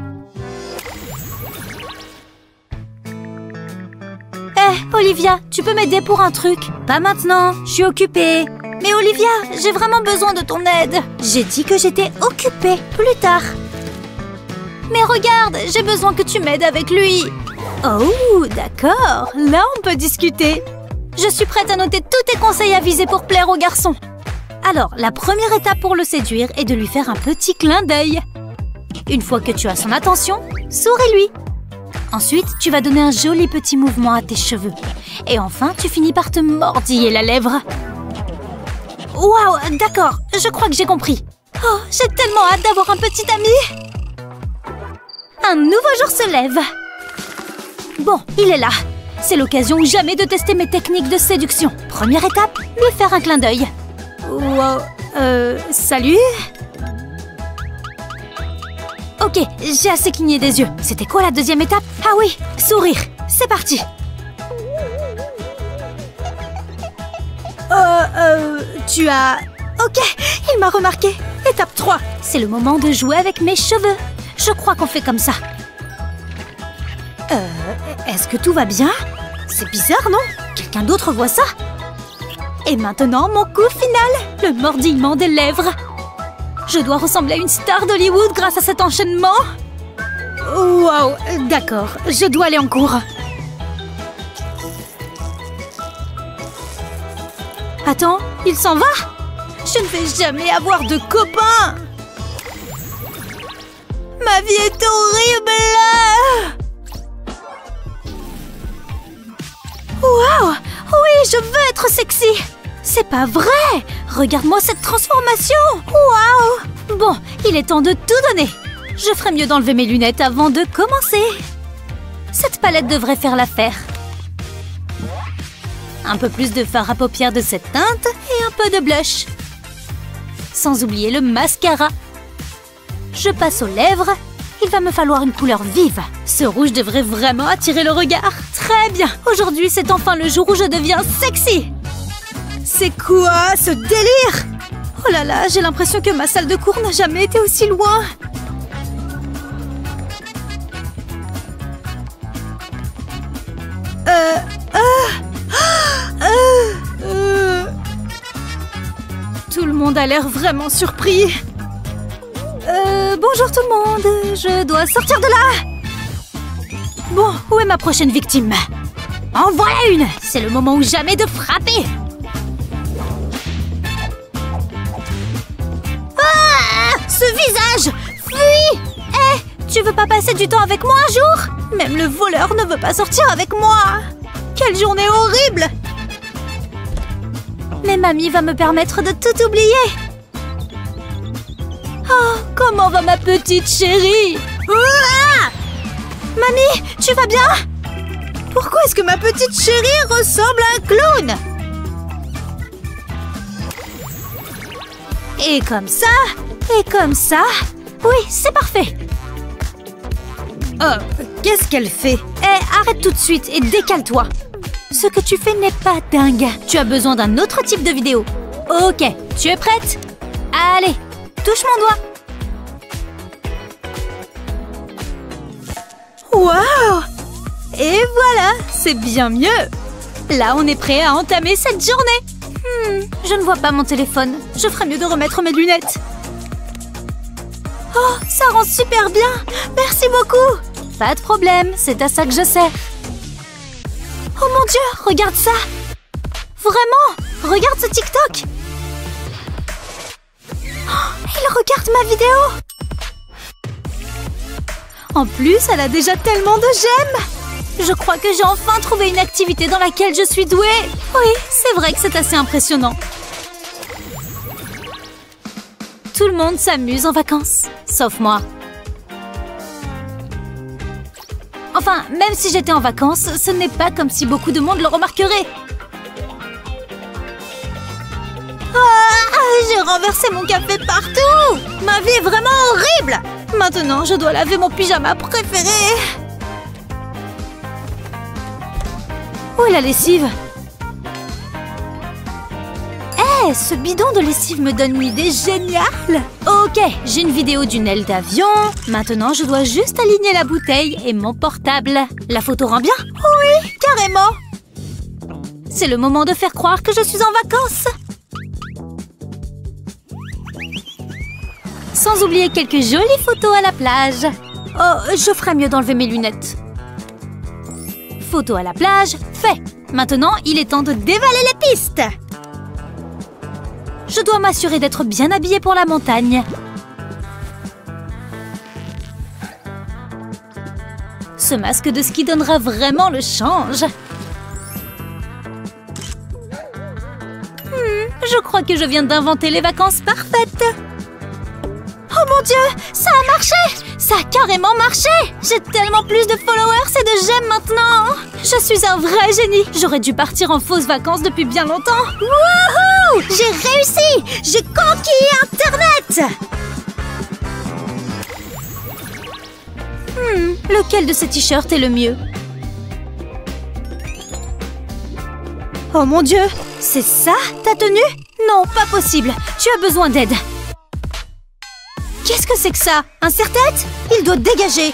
Olivia, tu peux m'aider pour un truc? Pas maintenant, je suis occupée. Mais Olivia, j'ai vraiment besoin de ton aide. J'ai dit que j'étais occupée. Plus tard. Mais regarde, j'ai besoin que tu m'aides avec lui. Oh, d'accord. Là, on peut discuter. Je suis prête à noter tous tes conseils avisés pour plaire au garçon. Alors, la première étape pour le séduire est de lui faire un petit clin d'œil. Une fois que tu as son attention, souris-lui. Ensuite, tu vas donner un joli petit mouvement à tes cheveux. Et enfin, tu finis par te mordiller la lèvre. Waouh, d'accord, je crois que j'ai compris. Oh, j'ai tellement hâte d'avoir un petit ami. Un nouveau jour se lève. Bon, il est là. C'est l'occasion ou jamais de tester mes techniques de séduction. Première étape, lui faire un clin d'œil. Wow, salut? Ok, j'ai assez cligné des yeux. C'était quoi la deuxième étape? Ah oui, sourire. C'est parti. Tu as... Ok, il m'a remarqué. Étape 3. C'est le moment de jouer avec mes cheveux. Je crois qu'on fait comme ça. Est-ce que tout va bien? C'est bizarre, non? Quelqu'un d'autre voit ça? Et maintenant, mon coup final. Le mordillement des lèvres. Je dois ressembler à une star d'Hollywood grâce à cet enchaînement. Wow, d'accord, je dois aller en cours. Attends, il s'en va? Je ne vais jamais avoir de copains. Ma vie est horrible. Wow, oui, je veux être sexy. C'est pas vrai! Regarde-moi cette transformation! Waouh! Bon, il est temps de tout donner. Je ferais mieux d'enlever mes lunettes avant de commencer. Cette palette devrait faire l'affaire. Un peu plus de fard à paupières de cette teinte et un peu de blush. Sans oublier le mascara. Je passe aux lèvres. Il va me falloir une couleur vive. Ce rouge devrait vraiment attirer le regard. Très bien! Aujourd'hui, c'est enfin le jour où je deviens sexy! C'est quoi ce délire? Oh là là, j'ai l'impression que ma salle de cours n'a jamais été aussi loin. Tout le monde a l'air vraiment surpris. Bonjour tout le monde, je dois sortir de là. Bon, où est ma prochaine victime? En voilà une! C'est le moment ou jamais de frapper. Ce visage! Fuis! Tu veux pas passer du temps avec moi un jour? Même le voleur ne veut pas sortir avec moi! Quelle journée horrible! Mais mamie va me permettre de tout oublier! Oh, comment va ma petite chérie? Ah! Mamie, tu vas bien? Pourquoi est-ce que ma petite chérie ressemble à un clown? Et comme ça. Et comme ça. Oui, c'est parfait. Oh, qu'est-ce qu'elle fait? Arrête tout de suite et décale-toi. Ce que tu fais n'est pas dingue. Tu as besoin d'un autre type de vidéo. Ok, tu es prête? Allez, touche mon doigt. Wow! Et voilà, c'est bien mieux. Là, on est prêt à entamer cette journée. Je ne vois pas mon téléphone. Je ferais mieux de remettre mes lunettes. Oh, ça rend super bien. Merci beaucoup. Pas de problème, c'est à ça que je sers. Oh mon Dieu, regarde ça. Vraiment, regarde ce TikTok. Oh, il regarde ma vidéo. En plus, elle a déjà tellement de j'aime. Je crois que j'ai enfin trouvé une activité dans laquelle je suis douée. Oui, c'est vrai que c'est assez impressionnant. Tout le monde s'amuse en vacances, sauf moi. Enfin, même si j'étais en vacances, ce n'est pas comme si beaucoup de monde le remarquerait. J'ai renversé mon café partout. Ma vie est vraiment horrible. Maintenant, je dois laver mon pyjama préféré. Où est la lessive? Ce bidon de lessive me donne une idée géniale. Ok, j'ai une vidéo d'une aile d'avion. Maintenant, je dois juste aligner la bouteille et mon portable. La photo rend bien? Oui, carrément. C'est le moment de faire croire que je suis en vacances. Sans oublier quelques jolies photos à la plage. Oh, je ferais mieux d'enlever mes lunettes. Photo à la plage, fait. Maintenant, il est temps de dévaler les pistes. Je dois m'assurer d'être bien habillée pour la montagne. Ce masque de ski donnera vraiment le change. Je crois que je viens d'inventer les vacances parfaites. Oh mon Dieu, ça a marché! Ça a carrément marché! J'ai tellement plus de followers et de j'aime maintenant! Je suis un vrai génie! J'aurais dû partir en fausses vacances depuis bien longtemps! Wouhou! J'ai réussi! J'ai conquis Internet! Lequel de ces t-shirts est le mieux? Oh mon Dieu! C'est ça, ta tenue? Non, pas possible! Tu as besoin d'aide! Qu'est-ce que c'est que ça? Un serre-tête? Il doit dégager.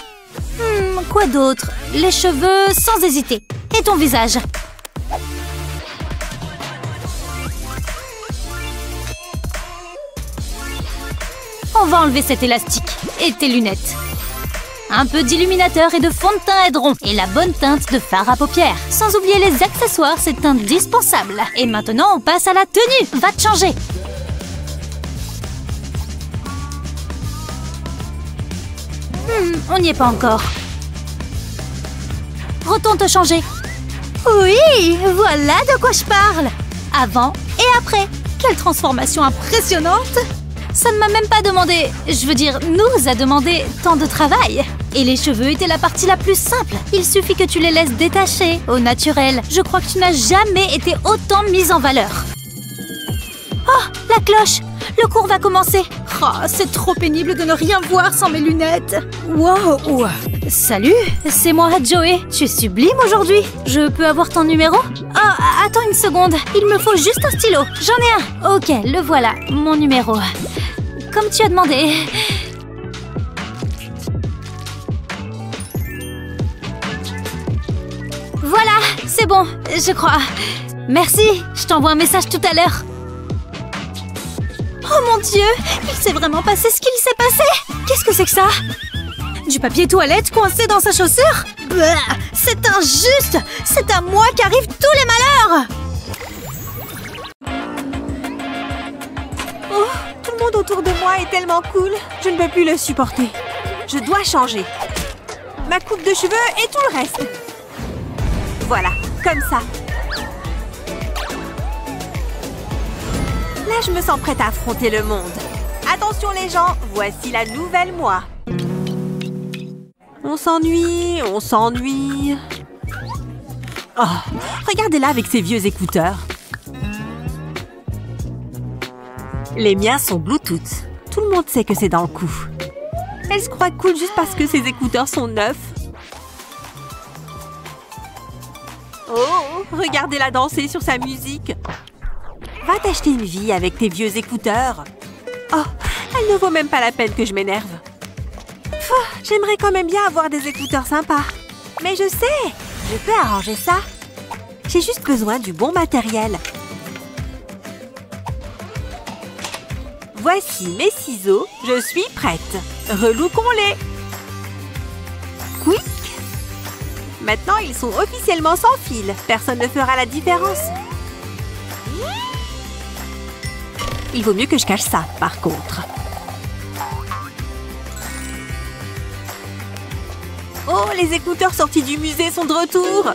Quoi d'autre? Les cheveux, sans hésiter. Et ton visage? On va enlever cet élastique. Et tes lunettes. Un peu d'illuminateur et de fond de teint aideront. Et la bonne teinte de fard à paupières. Sans oublier les accessoires, c'est indispensable. Et maintenant, on passe à la tenue. Va te changer. On n'y est pas encore. Retourne te changer. Oui, voilà de quoi je parle. Avant et après. Quelle transformation impressionnante. Ça ne m'a même pas demandé, je veux dire, nous a demandé tant de travail. Et les cheveux étaient la partie la plus simple. Il suffit que tu les laisses détacher, au naturel. Je crois que tu n'as jamais été autant mise en valeur. Oh, la cloche. Le cours va commencer. Oh, c'est trop pénible de ne rien voir sans mes lunettes. Wow. Salut, c'est moi, Joey. Tu es sublime aujourd'hui. Je peux avoir ton numéro? Oh, attends une seconde. Il me faut juste un stylo. J'en ai un. Ok, le voilà, mon numéro. Comme tu as demandé. Voilà, c'est bon, je crois. Merci, je t'envoie un message tout à l'heure. Oh mon Dieu, il s'est vraiment passé ce qu'il s'est passé. Qu'est-ce que c'est que ça? Du papier toilette coincé dans sa chaussure? C'est injuste. C'est à moi qu'arrivent tous les malheurs. Oh, tout le monde autour de moi est tellement cool. Je ne peux plus le supporter. Je dois changer. Ma coupe de cheveux et tout le reste. Voilà, comme ça. Là, je me sens prête à affronter le monde. Attention les gens, voici la nouvelle moi. On s'ennuie, on s'ennuie. Oh, regardez-la avec ses vieux écouteurs. Les miens sont Bluetooth. Tout le monde sait que c'est dans le coup. Elle se croit cool juste parce que ses écouteurs sont neufs. Oh, regardez-la danser sur sa musique. Va t'acheter une vie avec tes vieux écouteurs. Oh, elle ne vaut même pas la peine que je m'énerve. J'aimerais quand même bien avoir des écouteurs sympas. Mais je sais, je peux arranger ça. J'ai juste besoin du bon matériel. Voici mes ciseaux, je suis prête. Relookons-les. Quick. Maintenant, ils sont officiellement sans fil. Personne ne fera la différence. Il vaut mieux que je cache ça, par contre. Oh, les écouteurs sortis du musée sont de retour.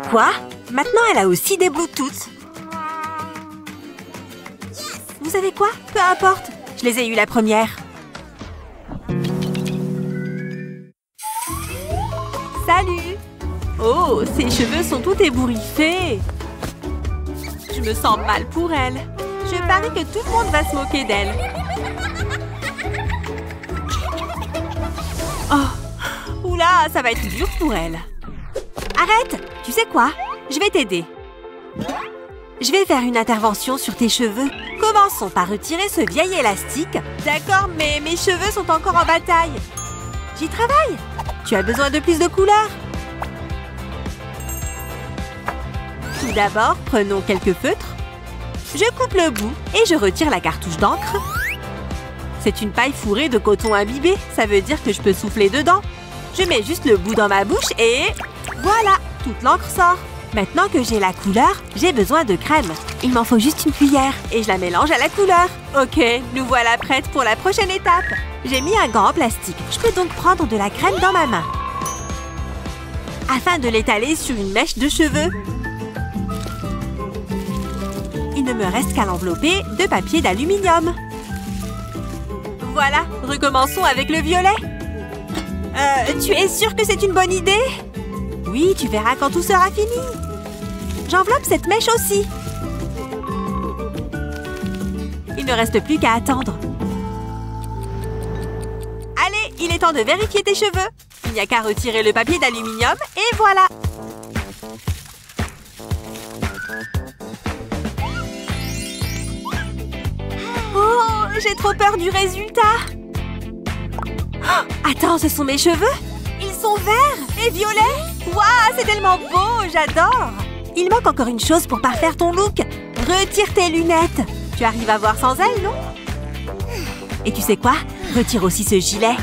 Quoi? Maintenant, elle a aussi des Bluetooth. Vous savez quoi? Peu importe. Je les ai eus la première. Salut! Oh, ses cheveux sont tout ébouriffés. Je me sens mal pour elle. Je parie que tout le monde va se moquer d'elle. Oh, oula, ça va être dur pour elle. Arrête! Tu sais quoi? Je vais t'aider. Je vais faire une intervention sur tes cheveux. Commençons par retirer ce vieil élastique. D'accord, mais mes cheveux sont encore en bataille. J'y travaille. Tu as besoin de plus de couleurs. Tout d'abord, prenons quelques feutres. Je coupe le bout et je retire la cartouche d'encre. C'est une paille fourrée de coton imbibé. Ça veut dire que je peux souffler dedans. Je mets juste le bout dans ma bouche et... voilà, toute l'encre sort. Maintenant que j'ai la couleur, j'ai besoin de crème. Il m'en faut juste une cuillère et je la mélange à la couleur. Ok, nous voilà prêtes pour la prochaine étape. J'ai mis un gant en plastique. Je peux donc prendre de la crème dans ma main. Afin de l'étaler sur une mèche de cheveux. Il ne me reste qu'à l'envelopper de papier d'aluminium. Voilà, recommençons avec le violet. Tu es sûre que c'est une bonne idée? Oui, tu verras quand tout sera fini. J'enveloppe cette mèche aussi. Il ne reste plus qu'à attendre. Allez, il est temps de vérifier tes cheveux. Il n'y a qu'à retirer le papier d'aluminium et voilà. Oh, j'ai trop peur du résultat. Oh, attends, ce sont mes cheveux? Ils sont verts et violets. Waouh, c'est tellement beau, j'adore. Il manque encore une chose pour parfaire ton look. Retire tes lunettes. Tu arrives à voir sans elles, non? Et tu sais quoi? Retire aussi ce gilet.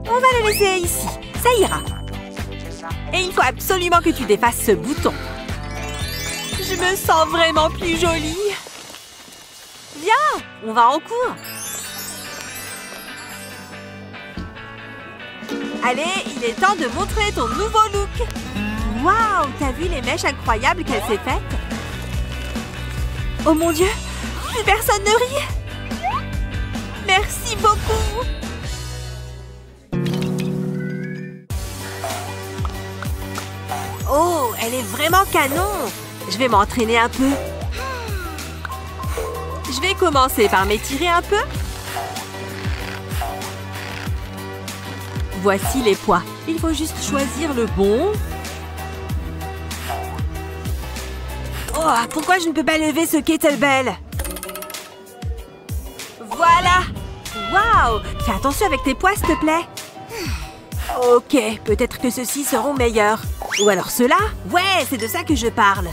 On va le laisser ici. Ça ira. Et il faut absolument que tu défasses ce bouton. Je me sens vraiment plus jolie. Viens, on va en cours. Allez, il est temps de montrer ton nouveau look. Waouh, t'as vu les mèches incroyables qu'elle s'est faites? Oh mon Dieu, plus personne ne rit. Merci beaucoup. Oh, elle est vraiment canon. Je vais m'entraîner un peu. Je vais commencer par m'étirer un peu. Voici les poids. Il faut juste choisir le bon. Oh, pourquoi je ne peux pas lever ce kettlebell? Voilà. Waouh! Fais attention avec tes poids, s'il te plaît. Ok, peut-être que ceux-ci seront meilleurs. Ou alors ceux-là? Ouais, c'est de ça que je parle.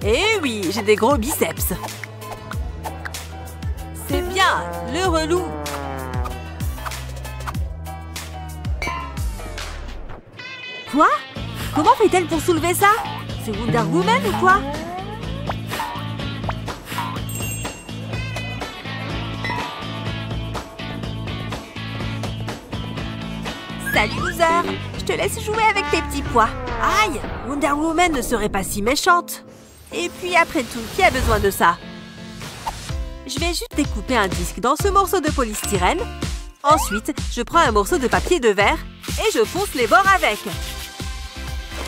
Eh oui, j'ai des gros biceps. C'est bien, le relou. Quoi? Comment fait-elle pour soulever ça? C'est Wonder Woman ou quoi? Salut, loser! Je te laisse jouer avec tes petits pois. Aïe! Wonder Woman ne serait pas si méchante. Et puis, après tout, qui a besoin de ça? Je vais juste découper un disque dans ce morceau de polystyrène. Ensuite, je prends un morceau de papier de verre et je ponce les bords avec.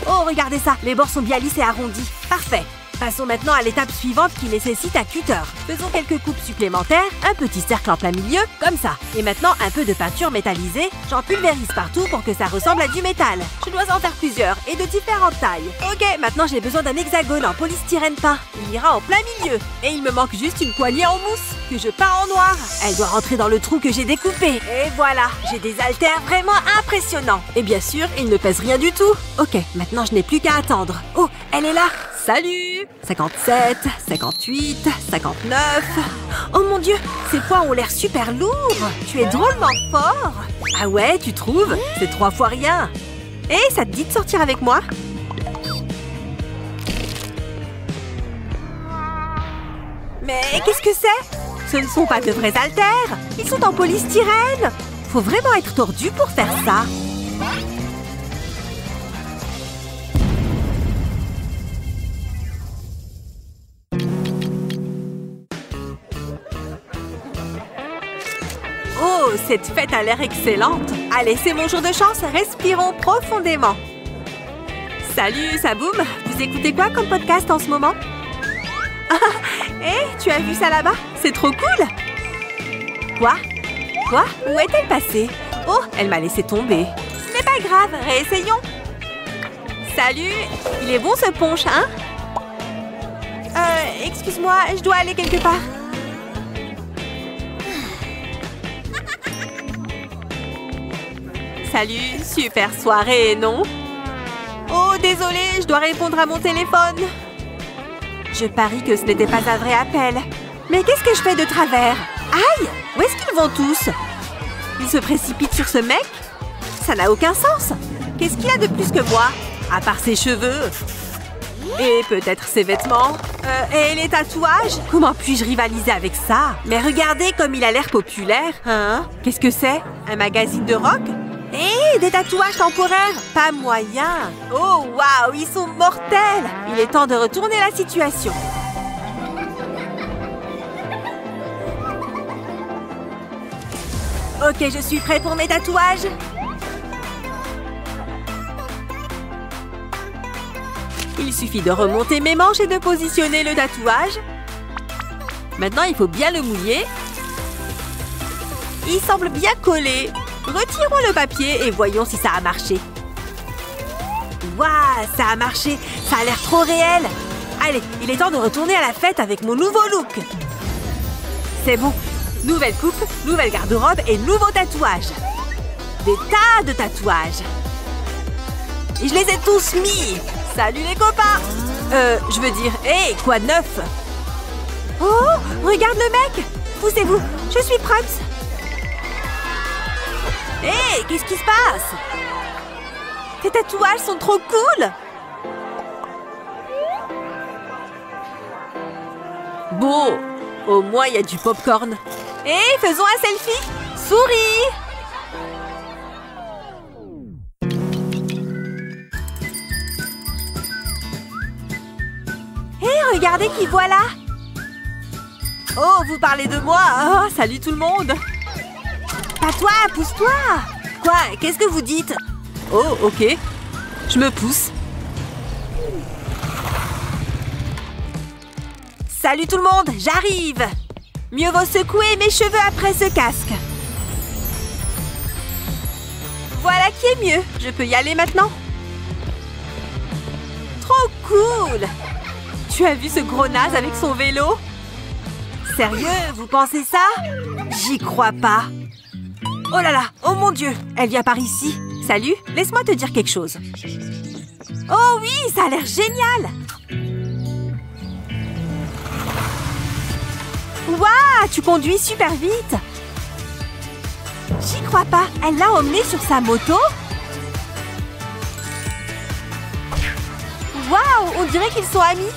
Oh, regardez ça, les bords sont bien lisses et arrondis. Parfait. Passons maintenant à l'étape suivante qui nécessite un cutter. Faisons quelques coupes supplémentaires, un petit cercle en plein milieu, comme ça. Et maintenant, un peu de peinture métallisée. J'en pulvérise partout pour que ça ressemble à du métal. Je dois en faire plusieurs et de différentes tailles. Ok, maintenant j'ai besoin d'un hexagone en polystyrène peint. Il ira en plein milieu. Et il me manque juste une poignée en mousse que je peins en noir. Elle doit rentrer dans le trou que j'ai découpé. Et voilà, j'ai des haltères vraiment impressionnants. Et bien sûr, ils ne pèsent rien du tout. Ok, maintenant je n'ai plus qu'à attendre. Oh, elle est là. Salut! 57, 58, 59... Oh mon Dieu, ces poids ont l'air super lourds! Tu es drôlement fort! Ah ouais, tu trouves? C'est 3 fois rien! Hé, ça te dit de sortir avec moi? Mais qu'est-ce que c'est? Ce ne sont pas de vrais haltères! Ils sont en polystyrène! Faut vraiment être tordu pour faire ça! Oh, cette fête a l'air excellente! Allez, c'est mon jour de chance, respirons profondément! Salut, ça boum! Vous écoutez quoi comme podcast en ce moment? Hé, tu as vu ça là-bas? C'est trop cool! Quoi? Quoi? Où est-elle passée? Oh, elle m'a laissé tomber. Ce n'est pas grave, réessayons! Salut! Il est bon ce punch, hein? Excuse-moi, je dois aller quelque part. Salut, super soirée, non? Oh, désolée, je dois répondre à mon téléphone. Je parie que ce n'était pas un vrai appel. Mais qu'est-ce que je fais de travers? Aïe! Où est-ce qu'ils vont tous? Ils se précipitent sur ce mec? Ça n'a aucun sens. Qu'est-ce qu'il a de plus que moi? À part ses cheveux. Et peut-être ses vêtements. Et les tatouages? Comment puis-je rivaliser avec ça? Mais regardez comme il a l'air populaire. Hein? Qu'est-ce que c'est? Un magazine de rock? Hé, des tatouages temporaires? Pas moyen. Oh, waouh, ils sont mortels. Il est temps de retourner la situation. Ok, je suis prêt pour mes tatouages. Il suffit de remonter mes manches et de positionner le tatouage. Maintenant, il faut bien le mouiller. Il semble bien collé. Retirons le papier et voyons si ça a marché. Waouh, ça a marché. Ça a l'air trop réel. Allez, il est temps de retourner à la fête avec mon nouveau look. C'est bon. Nouvelle coupe, nouvelle garde-robe et nouveau tatouage. Des tas de tatouages. Et je les ai tous mis. Salut les copains. Je veux dire, hé, quoi de neuf? Oh, regarde le mec. Poussez-vous, je suis prête. Hé, qu'est-ce qui se passe? Tes tatouages sont trop cool. Bon, au moins il y a du popcorn. Hé, faisons un selfie. Souris. Hé, regardez qui voilà. Oh, vous parlez de moi? Oh, salut tout le monde. Pas toi, pousse-toi. Quoi? Qu'est-ce que vous dites? Oh, ok. Je me pousse. Salut tout le monde, j'arrive. Mieux vaut secouer mes cheveux après ce casque. Voilà qui est mieux. Je peux y aller maintenant? Trop cool. Tu as vu ce gros naze avec son vélo? Sérieux, vous pensez ça? J'y crois pas. Oh là là, oh mon Dieu, elle vient par ici. Salut, laisse-moi te dire quelque chose. Oh oui, ça a l'air génial. Waouh, tu conduis super vite. J'y crois pas, elle l'a emmené sur sa moto. Waouh, on dirait qu'ils sont amis.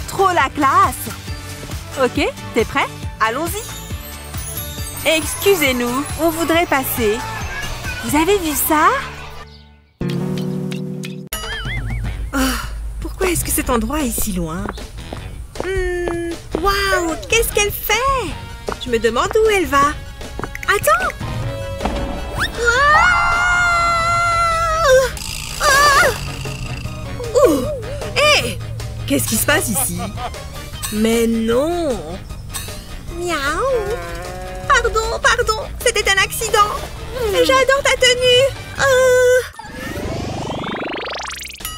Trop la classe. Ok, t'es prêt? Allons-y. Excusez-nous, on voudrait passer. Vous avez vu ça? Oh, pourquoi est-ce que cet endroit est si loin? Waouh, qu'est-ce qu'elle fait? Je me demande où elle va. Attends! Qu'est-ce qui se passe ici? Mais non! Miaou. Pardon, c'était un accident. J'adore ta tenue.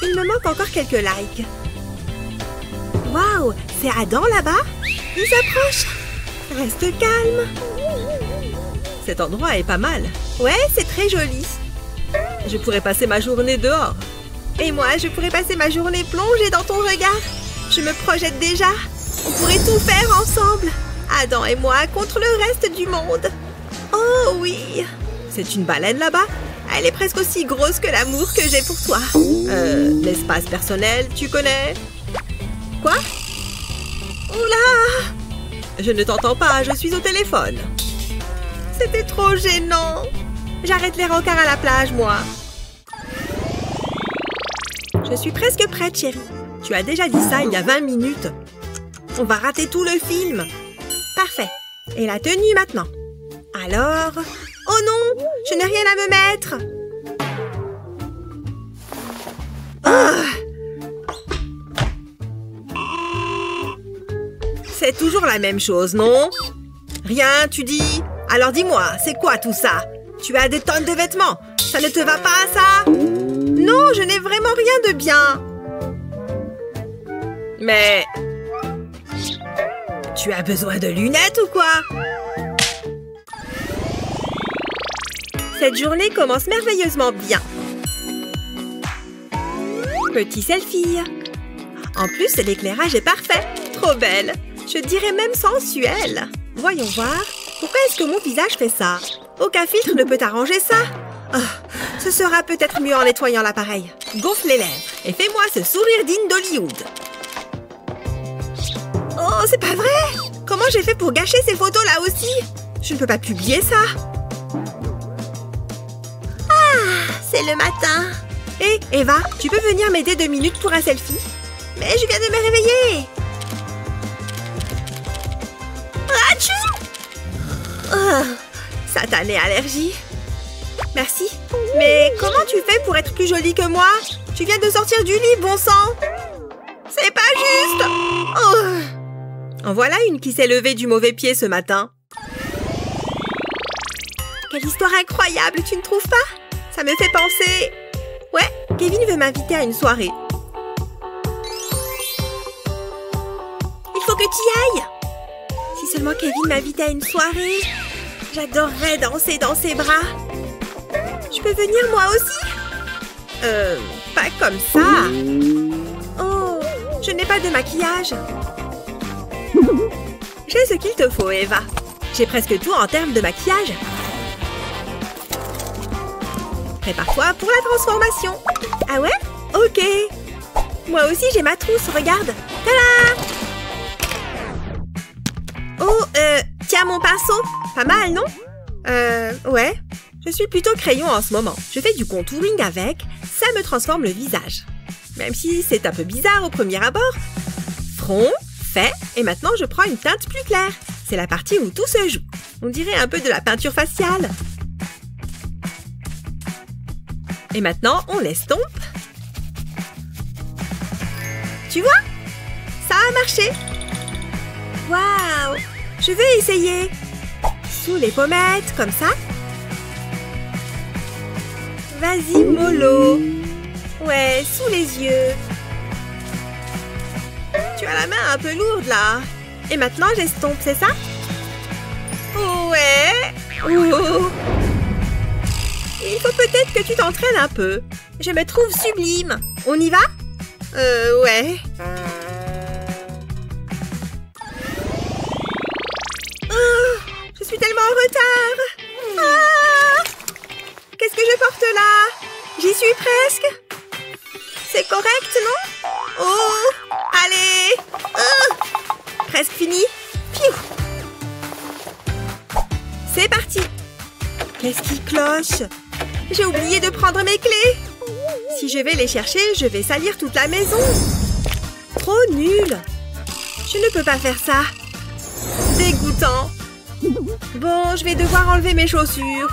Il me manque encore quelques likes. Waouh, c'est Adam là-bas? Il s'approche. Reste calme. Cet endroit est pas mal. Ouais, c'est très joli. Je pourrais passer ma journée dehors. Et moi, je pourrais passer ma journée plongée dans ton regard. Je me projette déjà. On pourrait tout faire ensemble. Adam et moi contre le reste du monde. Oh oui. C'est une baleine là-bas? Elle est presque aussi grosse que l'amour que j'ai pour toi. L'espace personnel, tu connais? Quoi? Oula! Je ne t'entends pas, je suis au téléphone. C'était trop gênant. J'arrête les rencarts à la plage, moi. Je suis presque prête, chérie. Tu as déjà dit ça il y a 20 minutes. On va rater tout le film. Parfait. Et la tenue maintenant. Alors... Oh non! Je n'ai rien à me mettre. C'est toujours la même chose, non? Rien, tu dis? Alors dis-moi, c'est quoi tout ça? Tu as des tonnes de vêtements. Ça ne te va pas, ça? Non, je n'ai vraiment rien de bien. Mais... Tu as besoin de lunettes ou quoi? Cette journée commence merveilleusement bien. Petit selfie. En plus, l'éclairage est parfait. Trop belle. Je dirais même sensuelle. Voyons voir. Pourquoi est-ce que mon visage fait ça? Aucun filtre ne peut arranger ça. Ce sera peut-être mieux en nettoyant l'appareil. Gonfle les lèvres et fais-moi ce sourire digne d'Hollywood. Oh, c'est pas vrai! Comment j'ai fait pour gâcher ces photos là aussi? Je ne peux pas publier ça. Ah, c'est le matin. Hé, Eva, tu peux venir m'aider 2 minutes pour un selfie? Mais je viens de me réveiller. Atchou! Satanée allergie. Merci. Mais comment tu fais pour être plus jolie que moi? Tu viens de sortir du lit, bon sang. C'est pas juste. En voilà une qui s'est levée du mauvais pied ce matin. Quelle histoire incroyable, tu ne trouves pas? Ça me fait penser... Ouais, Kevin veut m'inviter à une soirée. Il faut que tu y ailles. Si seulement Kevin m'invitait à une soirée, j'adorerais danser dans ses bras. Je peux venir moi aussi? Pas comme ça. Oh, je n'ai pas de maquillage. J'ai ce qu'il te faut, Eva. J'ai presque tout en termes de maquillage. Prépare-toi pour la transformation. Ah ouais? Ok. Moi aussi, j'ai ma trousse, regarde. Tada! Oh, tiens mon pinceau. Pas mal, non? Ouais. Je suis plutôt crayon en ce moment. Je fais du contouring avec. Ça me transforme le visage. Même si c'est un peu bizarre au premier abord. Front, fait. Et maintenant, je prends une teinte plus claire. C'est la partie où tout se joue. On dirait un peu de la peinture faciale. Et maintenant, on estompe. Tu vois? Ça a marché. Waouh! Je vais essayer. Sous les pommettes, comme ça. Vas-y, mollo. Ouais, sous les yeux. Tu as la main un peu lourde, là. Et maintenant, j'estompe, c'est ça? Ouais. Oh. Il faut peut-être que tu t'entraînes un peu. Je me trouve sublime. On y va? Ouais. Oh, je suis tellement en retard. Ah! Qu'est-ce que je porte là? J'y suis presque. C'est correct, non? Oh! Allez! Presque fini. Piou! C'est parti. Qu'est-ce qui cloche? J'ai oublié de prendre mes clés. Si je vais les chercher, je vais salir toute la maison. Trop nul. Je ne peux pas faire ça. Dégoûtant. Bon, je vais devoir enlever mes chaussures.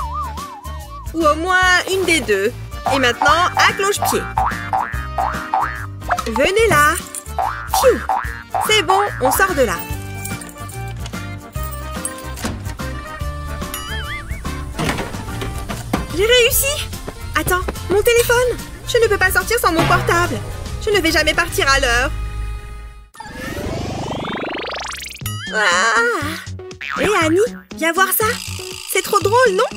Ou au moins une des deux. Et maintenant, à cloche-pied. Venez là. Pfiou! C'est bon, on sort de là. J'ai réussi! Attends, mon téléphone! Je ne peux pas sortir sans mon portable. Je ne vais jamais partir à l'heure. Ah! Hé, Annie, viens voir ça! C'est trop drôle, non?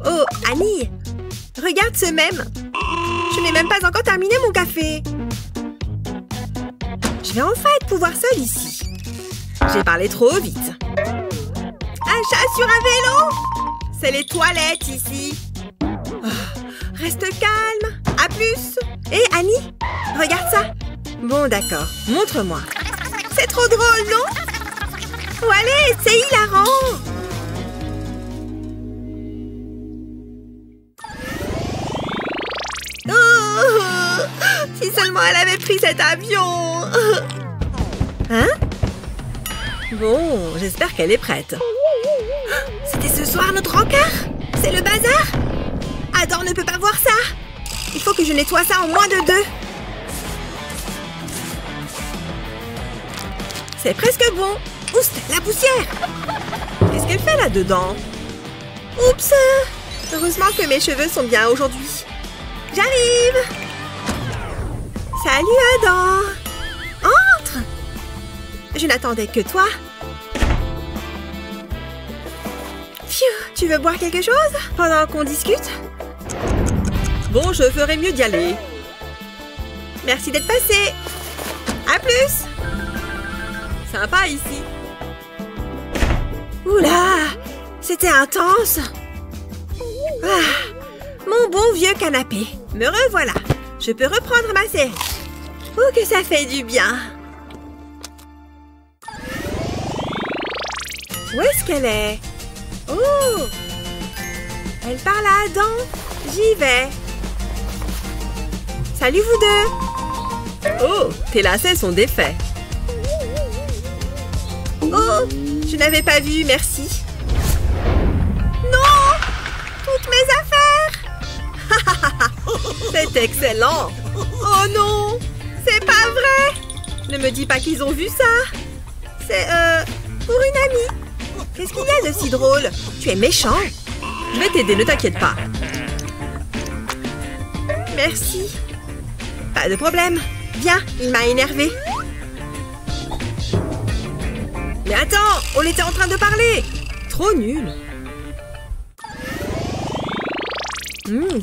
Oh, Annie! Regarde ce mème! Je n'ai même pas encore terminé mon café! Je vais enfin être pouvoir seule ici. J'ai parlé trop vite. Un chat sur un vélo! C'est les toilettes ici. Oh, reste calme. À plus. Hé, Annie, regarde ça. Bon, d'accord. Montre-moi. C'est trop drôle, non? Oh, allez, c'est hilarant. Oh, si seulement elle avait pris cet avion. Hein? Bon, j'espère qu'elle est prête. C'était ce soir notre encart? C'est le bazar? Adam ne peut pas voir ça. Il faut que je nettoie ça en moins de 2. C'est presque bon. Oust, la poussière. Qu'est-ce qu'elle fait là-dedans? Oups. Heureusement que mes cheveux sont bien aujourd'hui. J'arrive. Salut Adam. Entre. Je n'attendais que toi. Pfiou, tu veux boire quelque chose pendant qu'on discute? Bon, je ferais mieux d'y aller. Merci d'être passé. À plus. Sympa ici. Oula, c'était intense. Ah, mon bon vieux canapé. Me revoilà. Je peux reprendre ma série. Oh, que ça fait du bien. Où est-ce qu'elle est? Oh! Elle parle à Adam. J'y vais. Salut vous deux. Oh, tes lacets sont défaits. Oh, je n'avais pas vu, merci. Non! Toutes mes affaires! C'est excellent. Oh non! C'est pas vrai! Ne me dis pas qu'ils ont vu ça. C'est, pour une amie. Qu'est-ce qu'il y a de si drôle? Tu es méchant. Je vais t'aider, ne t'inquiète pas. Merci. Pas de problème. Viens, il m'a énervé. Mais attends, on était en train de parler. Trop nul.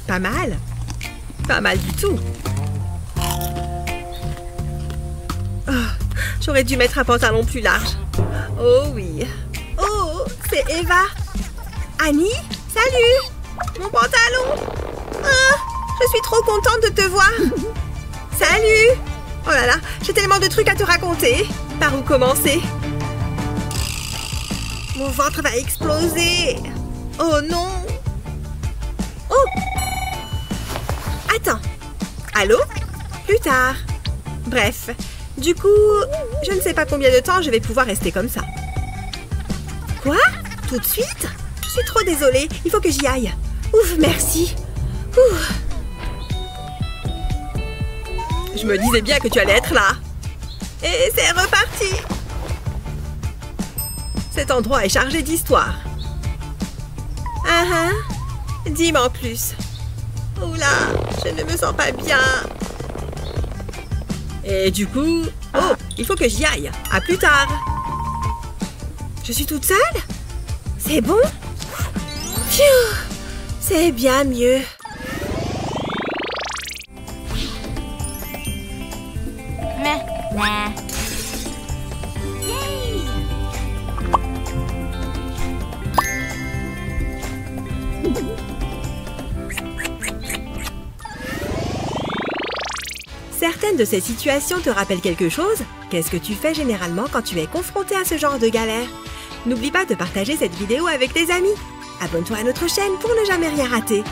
Pas mal. Pas mal du tout. Oh, j'aurais dû mettre un pantalon plus large. Oh oui. Oh, c'est Eva. Annie, salut. Mon pantalon. Ah, je suis trop contente de te voir. Salut. Oh là là, j'ai tellement de trucs à te raconter. Par où commencer? Mon ventre va exploser. Oh non. Oh. Attends. Allô? Plus tard. Bref. Du coup, je ne sais pas combien de temps je vais pouvoir rester comme ça. Quoi? Tout de suite? Je suis trop désolée. Il faut que j'y aille. Ouf, merci. Ouf. Je me disais bien que tu allais être là. Et c'est reparti. Cet endroit est chargé d'histoire. Dis-moi en plus. Oula, je ne me sens pas bien. Et du coup... Oh, il faut que j'y aille. À plus tard. Je suis toute seule? C'est bon? Pfiou, c'est bien mieux. Certaines de ces situations te rappellent quelque chose? Qu'est-ce que tu fais généralement quand tu es confronté à ce genre de galère? N'oublie pas de partager cette vidéo avec tes amis. Abonne-toi à notre chaîne pour ne jamais rien rater.